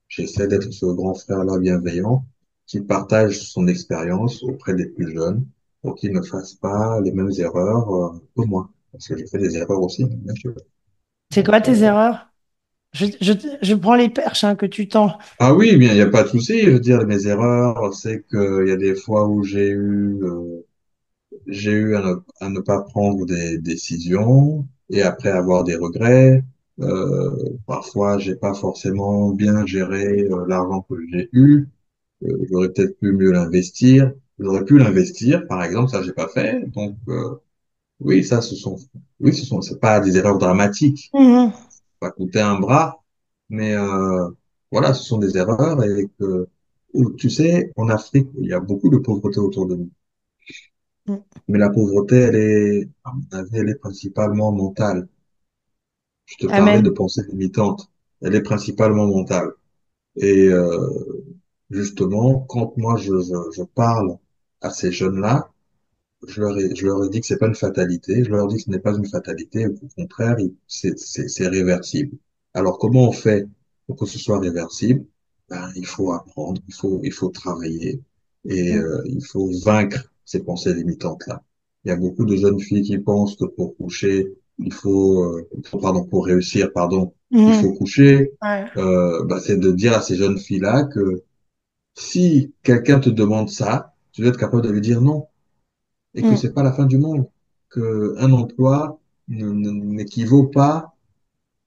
j'essaie d'être ce grand frère-là bienveillant qui partage son expérience auprès des plus jeunes pour qu'ils ne fassent pas les mêmes erreurs que moi. Parce que j'ai fait des erreurs aussi, bien sûr. C'est quoi Donc, tes erreurs? je prends les perches hein, que tu tends. Ah oui, bien, il n'y a pas de souci. Je veux dire, mes erreurs, c'est qu'il y a des fois où j'ai eu à ne pas prendre des décisions et après avoir des regrets. Euh, Parfois, j'ai pas forcément bien géré l'argent que j'ai eu. J'aurais peut-être pu mieux l'investir. J'aurais pu l'investir, par exemple, ça j'ai pas fait. Donc oui, oui, c'est pas des erreurs dramatiques. Mhm. Ça va coûter un bras, mais voilà, ce sont des erreurs et que tu sais, en Afrique, il y a beaucoup de pauvreté autour de nous. Mhm. Mais la pauvreté, à mon avis, elle est principalement mentale. Je te parlais de Amen. pensée limitante. Elle est principalement mentale. Et justement, quand moi je parle à ces jeunes-là, je leur ai dit que c'est pas une fatalité. Je leur dis que ce n'est pas une fatalité. Au contraire, c'est réversible. Alors, comment on fait pour que ce soit réversible? Ben, il faut apprendre, il faut travailler et Mhm. il faut vaincre ces pensées limitantes-là. Il y a beaucoup de jeunes filles qui pensent que pour coucher, pardon, pour réussir, pardon, il faut Mhm. coucher. Ouais. Ben, c'est de dire à ces jeunes filles-là que si quelqu'un te demande ça, tu dois être capable de lui dire non et que Mhm. c'est pas la fin du monde, que un emploi n'équivaut pas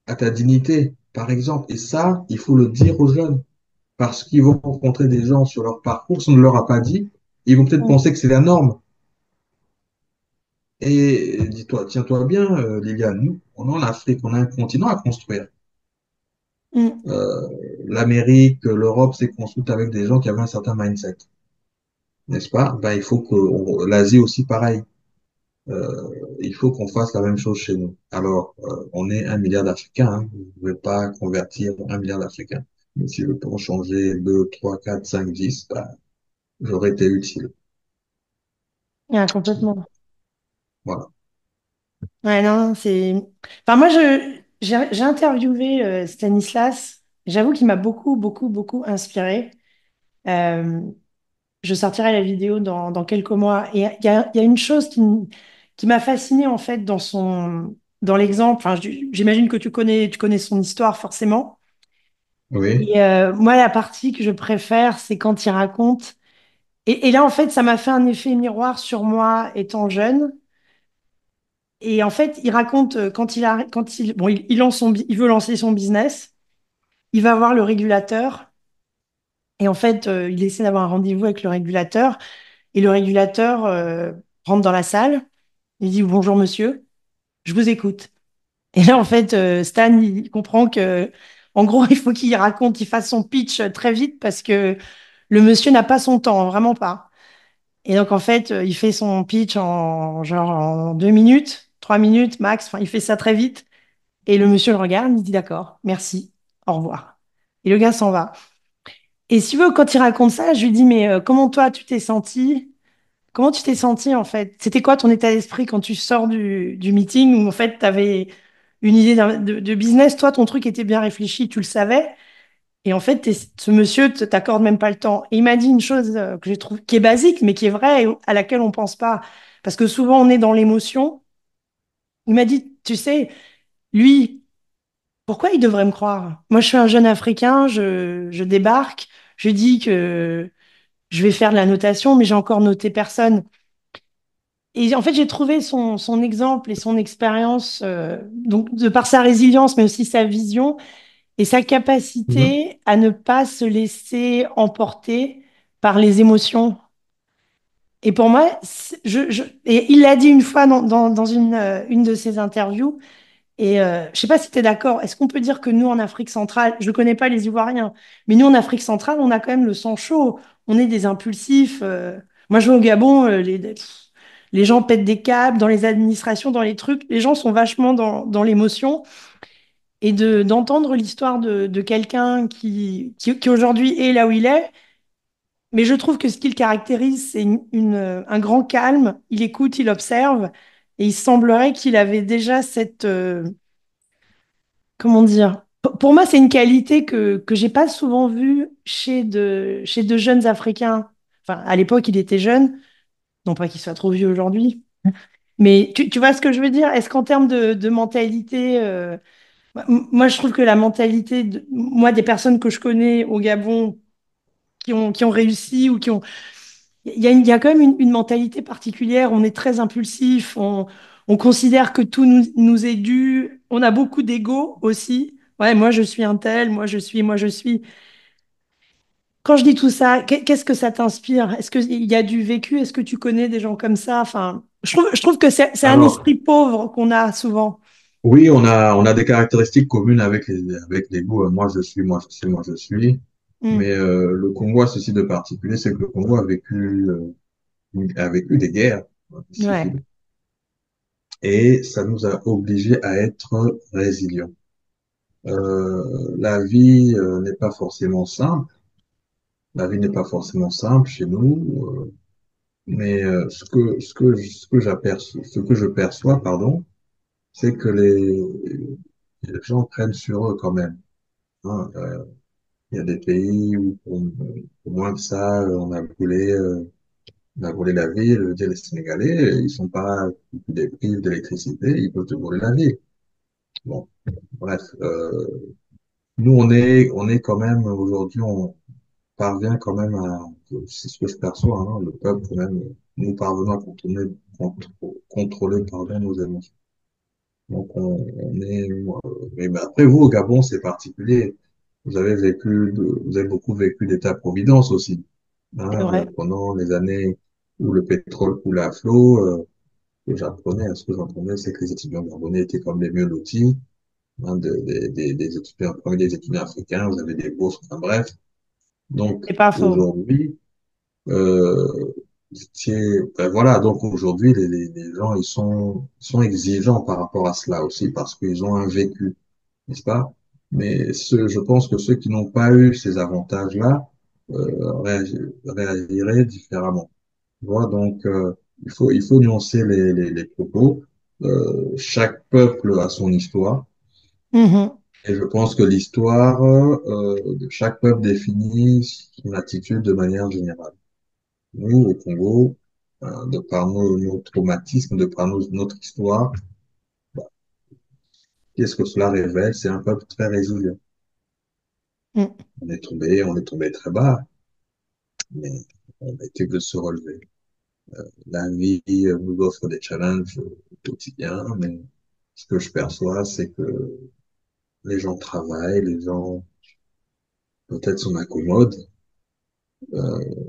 à ta dignité, par exemple. Et ça, il faut le dire aux jeunes parce qu'ils vont rencontrer des gens sur leur parcours, si on ne leur a pas dit, ils vont peut-être Mhm. penser que c'est la norme. Et dis-toi, tiens-toi bien, Liliane, nous, on est en Afrique, on a un continent à construire. Mhm. Euh, L'Amérique, l'Europe s'est construite avec des gens qui avaient un certain mindset, n'est-ce pas? Ben, il faut que l'Asie aussi pareil. Il faut qu'on fasse la même chose chez nous. Alors, on est 1 milliard d'Africains, hein. Je ne vais pas convertir 1 milliard d'Africains. Mais si je peux en changer 2, 3, 4, 5, 10, bah, j'aurais été utile. Ouais, complètement. Voilà. Ouais, non, c'est. Enfin, moi, j'ai interviewé Stanislas. J'avoue qu'il m'a beaucoup, beaucoup, beaucoup inspiré. Euh, je sortirai la vidéo dans quelques mois. Et il y a une chose qui m'a fascinée, en fait, dans l'exemple. Enfin, j'imagine que tu connais son histoire, forcément. Oui. Et moi, la partie que je préfère, c'est quand il raconte. Et là, en fait, ça m'a fait un effet miroir sur moi étant jeune. Et en fait, il raconte bon, il veut lancer son business. Il va voir le régulateur. Et en fait, il essaie d'avoir un rendez-vous avec le régulateur. Et le régulateur rentre dans la salle. Il dit bonjour monsieur, je vous écoute. Et là, en fait, Stan, il comprend que, en gros, il faut qu'il raconte, il fasse son pitch très vite parce que le monsieur n'a pas son temps, vraiment pas. Et donc, en fait, il fait son pitch en 2 minutes, 3 minutes max. Enfin, il fait ça très vite. Et le monsieur le regarde, il dit d'accord, merci, au revoir. Et le gars s'en va. Et si tu veux, quand il raconte ça, je lui dis, mais comment toi, tu t'es senti? Comment tu t'es senti en fait? C'était quoi ton état d'esprit quand tu sors du meeting où en fait tu avais une idée de business, toi ton truc était bien réfléchi, tu le savais, et en fait ce monsieur t'accorde même pas le temps. Et il m'a dit une chose que j'ai trouvé qui est basique mais qui est vraie et à laquelle on pense pas parce que souvent on est dans l'émotion. Il m'a dit, tu sais, lui, pourquoi il devrait me croire? Moi je suis un jeune Africain, je débarque, je dis que je vais faire de la notation, mais j'ai encore noté personne. Et en fait, j'ai trouvé son exemple et son expérience, donc de par sa résilience, mais aussi sa vision et sa Mhm. capacité à ne pas se laisser emporter par les émotions. Et pour moi, et il l'a dit une fois dans une de ses interviews, et je sais pas si tu es d'accord, est-ce qu'on peut dire que nous, en Afrique centrale, je ne connais pas les Ivoiriens, mais nous, en Afrique centrale, on a quand même le sang chaud, on est des impulsifs. Moi, je vais au Gabon, les gens pètent des câbles dans les administrations, dans les trucs, les gens sont vachement dans l'émotion. Et d'entendre l'histoire de quelqu'un qui aujourd'hui est là où il est, mais je trouve que ce qui le caractérise, c'est un grand calme, il écoute, il observe, et il semblerait qu'il avait déjà cette comment dire? Pour moi, c'est une qualité que j'ai pas souvent vue chez de jeunes Africains. Enfin, à l'époque, il était jeune, non pas qu'il soit trop vieux aujourd'hui, mais tu vois ce que je veux dire? Est-ce qu'en termes de mentalité, Moi, je trouve que la mentalité, moi, des personnes que je connais au Gabon qui ont réussi ou qui ont. Il y a quand même une mentalité particulière. On est très impulsif. On considère que tout nous est dû. On a beaucoup d'ego aussi. Ouais, moi, je suis un tel. Moi, je suis. Quand je dis tout ça, qu'est-ce que ça t'inspire? Est-ce qu'il y a du vécu? Est-ce que tu connais des gens comme ça? Enfin, je trouve que c'est un Alors, esprit pauvre qu'on a souvent. oui, on a des caractéristiques communes avec les goûts. Moi, je suis, moi, je suis, moi, je suis. Hmm. Mais le Congo a ceci de particulier, c'est que le Congo a vécu des guerres Ouais, civiles et ça nous a obligés à être résilients. La vie n'est pas forcément simple. La vie n'est pas forcément simple chez nous, mais ce que je perçois, pardon, c'est que les gens prennent sur eux quand même, hein. Il y a des pays où pour moins que ça, on a volé la vie. Je veux dire, les Sénégalais, ils sont pas des privés d'électricité, ils peuvent te voler la vie. Bon, bref, nous on est quand même aujourd'hui, on parvient quand même c'est ce que je perçois, hein, le peuple quand même, nous parvenons à contrôler, pardon, nos émotions. Donc on est, mais ben, après vous au Gabon c'est particulier. Vous avez beaucoup vécu d'État-providence aussi, c'est hein, vrai. pendant les années où le pétrole coulait à flot. Ce que j'apprenais, c'est que les étudiants gabonais étaient comme les mieux lotis, hein, des étudiants, parmi les étudiants africains, vous avez des bourses, enfin bref. Donc C'est pas faux. aujourd'hui, euh, ben voilà, donc aujourd'hui, les gens, ils sont exigeants par rapport à cela aussi, parce qu'ils ont un vécu, n'est-ce pas? Mais je pense que ceux qui n'ont pas eu ces avantages-là, réagiraient différemment. Tu vois, donc, il faut nuancer les propos. Chaque peuple a son histoire, Mhm. et je pense que l'histoire de chaque peuple définit son attitude de manière générale. Nous, au Congo, de par nos traumatismes, de par notre histoire, qu'est-ce que cela révèle? C'est un peuple très résilient. Mm. On est tombé très bas, mais on a été de se relever. La vie nous offre des challenges au quotidien, mais ce que je perçois, c'est que les gens travaillent, les gens peut-être s'en accommodent,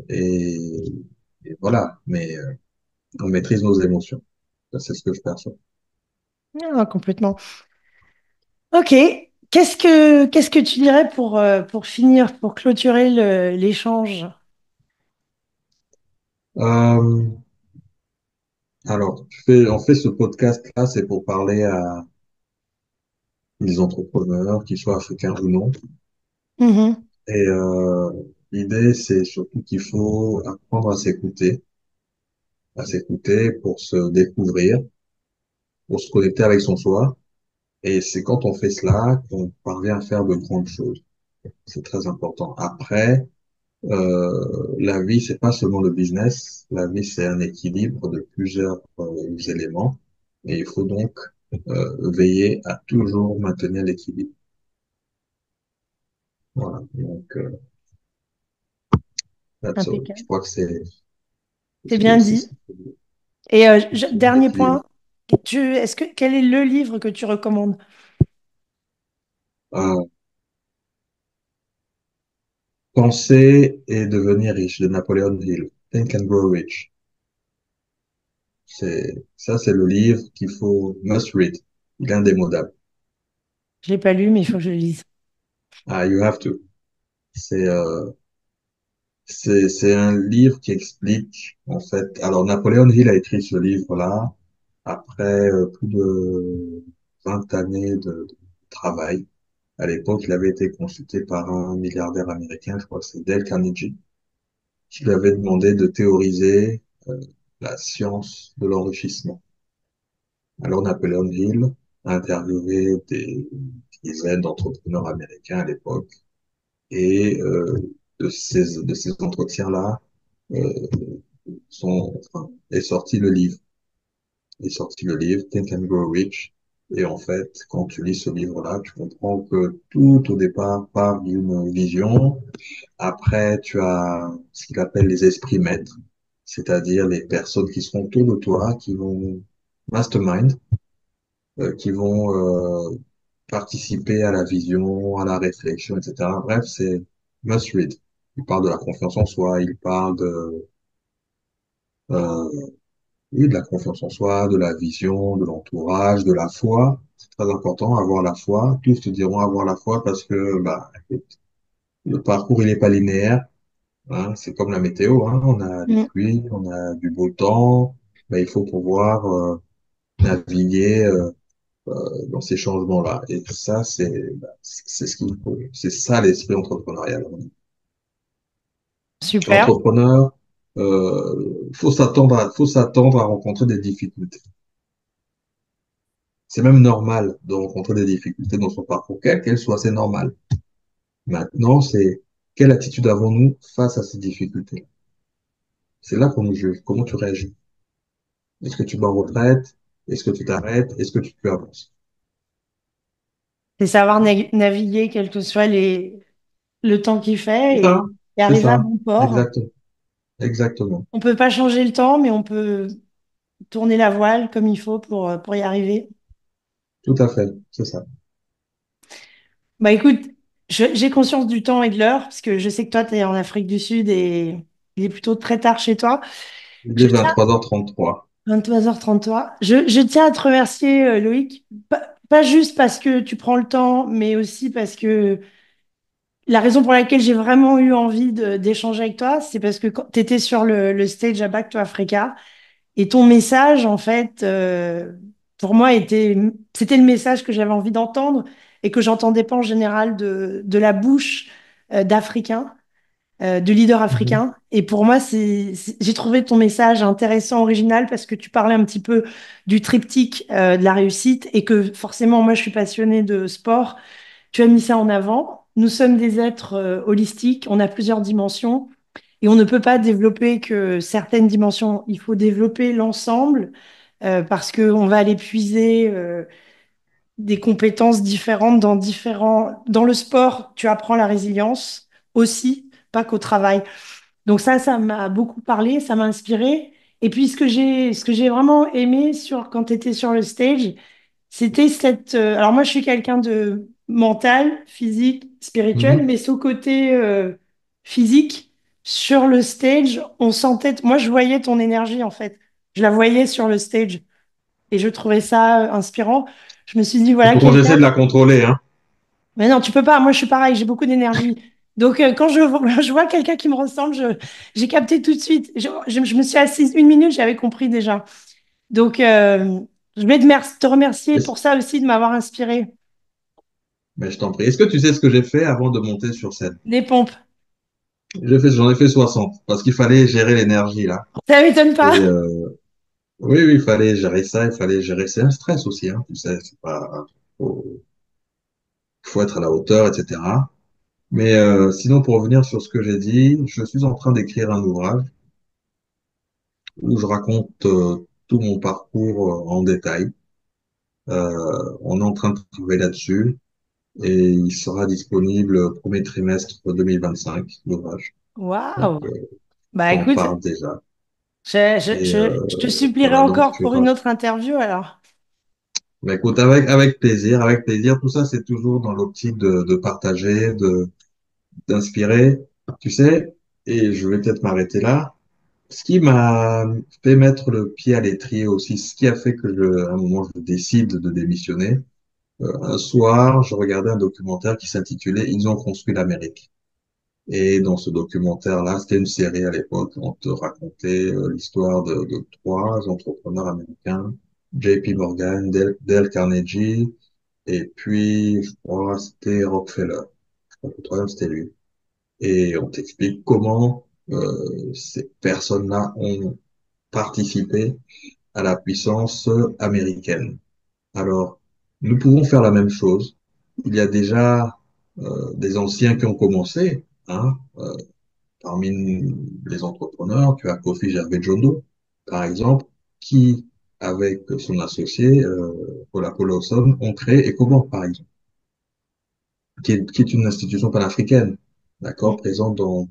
et, et voilà, mais on maîtrise nos émotions. Ça, c'est ce que je perçois. Ah, complètement. Ok. Qu'est-ce que tu dirais pour finir, pour clôturer l'échange? Euh, alors, on fait ce podcast-là, c'est pour parler à des entrepreneurs, qu'ils soient africains ou non. Mhm. Et l'idée, c'est surtout qu'il faut apprendre à s'écouter pour se découvrir, pour se connecter avec son soi. Et c'est quand on fait cela qu'on parvient à faire de grandes choses. C'est très important. Après, la vie, c'est pas seulement le business. La vie, c'est un équilibre de plusieurs éléments. Et il faut donc veiller à toujours maintenir l'équilibre. Voilà. Donc, that's all. Je Impeccable. crois que c'est C'est c'est bien aussi dit. ça. Et dernier L'équilibre. point, quel est le livre que tu recommandes? Euh, Penser et devenir riche de Napoleon Hill. Think and Grow Rich. C'est le livre qu'il faut must read. Il est indémodable. Je l'ai pas lu, mais il faut que je le lise. Ah, you have to. C'est c'est un livre qui explique, en fait. Alors, Napoléon Hill a écrit ce livre-là après plus de 20 années de travail. À l'époque, il avait été consulté par un milliardaire américain, je crois que c'est Dale Carnegie, qui lui avait demandé de théoriser la science de l'enrichissement. Alors, Napoléon Hill a interviewé des dizaines d'entrepreneurs américains à l'époque, et de ces entretiens-là, euh, est sorti le livre. Est sorti le livre Think and Grow Rich. Et en fait, quand tu lis ce livre-là, tu comprends que tout au départ part d'une vision. Après, tu as ce qu'il appelle les esprits maîtres, c'est-à-dire les personnes qui seront autour de toi, qui vont mastermind, qui vont participer à la vision, à la réflexion, etc. Bref, c'est must read. Il parle de la confiance en soi, il parle euh, oui, de la confiance en soi, de la vision, de l'entourage, de la foi. C'est très important, avoir la foi. Tous te diront avoir la foi parce que bah, écoute, le parcours, il n'est pas linéaire. Hein. C'est comme la météo. Hein. On a des Mm. pluies, on a du beau temps. Bah, il faut pouvoir naviguer dans ces changements-là. Et ça, c'est ce qu'il faut. C'est ça l'esprit entrepreneurial. Super. L'entrepreneur, faut s'attendre à rencontrer des difficultés. C'est même normal de rencontrer des difficultés dans son parcours, quelles qu'elles soient, c'est normal. Maintenant, c'est quelle attitude avons-nous face à ces difficultés? C'est là qu'on nous juge. Comment tu réagis? Est-ce que tu vas en retraite? Est-ce que tu t'arrêtes? Est-ce que tu avances? C'est savoir naviguer, quel que soit le temps qu'il C'est fait ça, et c'est arriver à ça, bon port. exactement, exactement, On peut pas changer le temps, mais on peut tourner la voile comme il faut pour y arriver. tout à fait, c'est ça. Bah écoute, j'ai conscience du temps et de l'heure, parce que je sais que toi, tu es en Afrique du Sud et il est plutôt très tard chez toi. Il Je est tiens, 23h33. 23h33. Je tiens à te remercier, Loïc, pas juste parce que tu prends le temps, mais aussi parce que la raison pour laquelle j'ai vraiment eu envie d'échanger avec toi, c'est parce que tu étais sur le stage à Back to Africa et ton message, en fait, pour moi, c'était le message que j'avais envie d'entendre et que j'entendais pas en général de la bouche d'Africains, de leaders Mhm, africains. Et pour moi, j'ai trouvé ton message intéressant, original, parce que tu parlais un petit peu du triptyque de la réussite et que forcément, moi, je suis passionnée de sport. Tu as mis ça en avant. Nous sommes des êtres holistiques, on a plusieurs dimensions et on ne peut pas développer que certaines dimensions. Il faut développer l'ensemble parce qu'on va aller puiser des compétences différentes dans différents. Dans le sport, tu apprends la résilience aussi, pas qu'au travail. Donc ça m'a beaucoup parlé, ça m'a inspiré. Et puis ce que j'ai vraiment aimé quand tu étais sur le stage, c'était cette. Alors moi, je suis quelqu'un de mental, physique, spirituel, mhm. mais ce côté physique, sur le stage, on sentait. Moi, je voyais ton énergie en fait. Je la voyais sur le stage et je trouvais ça inspirant. Je me suis dit Et voilà pourtant, quelqu'un. j'essaie de la contrôler, hein. Mais non, tu peux pas. Moi, je suis pareil. J'ai beaucoup d'énergie. Donc quand je vois quelqu'un qui me ressemble, j'ai capté tout de suite. Je me suis assise une minute, j'avais compris déjà. Donc je voulais te remercier Est-ce- pour ça aussi de m'avoir inspiré. Mais je t'en prie. Est-ce que tu sais ce que j'ai fait avant de monter sur scène? Des pompes. J'en ai fait 60 parce qu'il fallait gérer l'énergie là. Ça m'étonne pas. Et oui, oui, il fallait gérer ça, il fallait gérer. C'est un stress aussi, hein, tu sais. C'est pas, faut, faut être à la hauteur, etc. Mais sinon, pour revenir sur ce que j'ai dit, je suis en train d'écrire un ouvrage où je raconte tout mon parcours en détail. On est en train de travailler là-dessus et il sera disponible au premier trimestre 2025, l'ouvrage. Donc, Waouh. Bah j'en écoute, parle déjà. Et je te supplierai voilà, donc encore pour une autre interview alors. mais écoute, avec plaisir. Tout ça, c'est toujours dans l'optique de partager, d'inspirer, tu sais. Et je vais peut-être m'arrêter là. Ce qui m'a fait mettre le pied à l'étrier aussi, ce qui a fait que à un moment, je décide de démissionner. Un soir, je regardais un documentaire qui s'intitulait Ils ont construit l'Amérique. Et dans ce documentaire-là, c'était une série à l'époque, on te racontait l'histoire de trois entrepreneurs américains, JP Morgan, Dale Carnegie, et puis, je crois, c'était Rockefeller. Je crois que le troisième, c'était lui. Et on t'explique comment ces personnes-là ont participé à la puissance américaine. Alors, nous pouvons faire la même chose. Il y a déjà des anciens qui ont commencé, hein, parmi les entrepreneurs. Tu as Kofi Gervais-Jondo, par exemple, qui avec son associé, Paula Paulowson, ont créé EcoBank, par exemple, qui est une institution panafricaine, d'accord, présente dans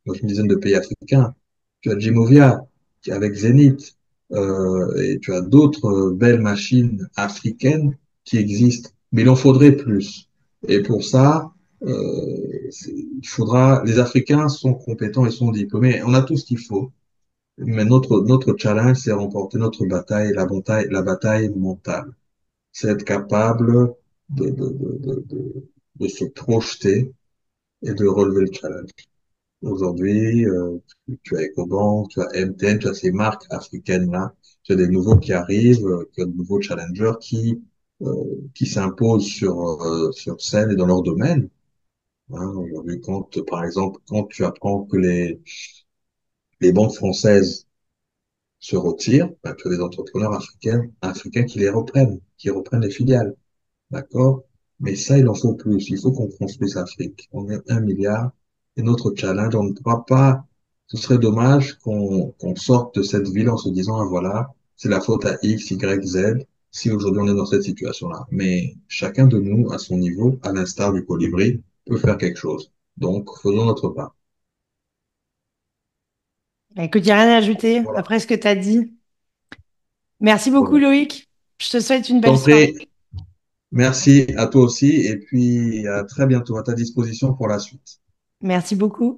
dans une dizaine de pays africains. Tu as Jimovia, qui est avec Zenith, et tu as d'autres belles machines africaines qui existent, mais il en faudrait plus. Et pour ça, les Africains sont compétents et sont diplômés. On a tout ce qu'il faut. Mais notre challenge, c'est remporter notre bataille, la bataille mentale. C'est être capable de, de, de, de se projeter et de relever le challenge. Aujourd'hui, tu as EcoBank, tu as MTN, tu as ces marques africaines-là. Tu as des nouveaux qui arrivent, tu as de nouveaux challengers euh, qui s'imposent sur scène et dans leur domaine. Hein, aujourd'hui, par exemple, quand tu apprends que les banques françaises se retirent, ben, tu as des entrepreneurs africains qui reprennent les filiales. D'accord? Mais ça, il en faut plus. Il faut qu'on construise l'Afrique. On est 1 milliard. Et notre challenge, on ne pourra pas, ce serait dommage qu'on sorte de cette ville en se disant, ah, voilà, c'est la faute à X, Y, Z, si aujourd'hui on est dans cette situation-là. Mais chacun de nous, à son niveau, à l'instar du colibri, peut faire quelque chose. Donc, faisons notre part. Bah, écoute, il n'y a rien à ajouter Voilà. après ce que tu as dit. Merci beaucoup, Voilà. Loïc. Je te souhaite une belle T'en soirée. prie. Merci à toi aussi. Et puis, à très bientôt à ta disposition pour la suite. Merci beaucoup.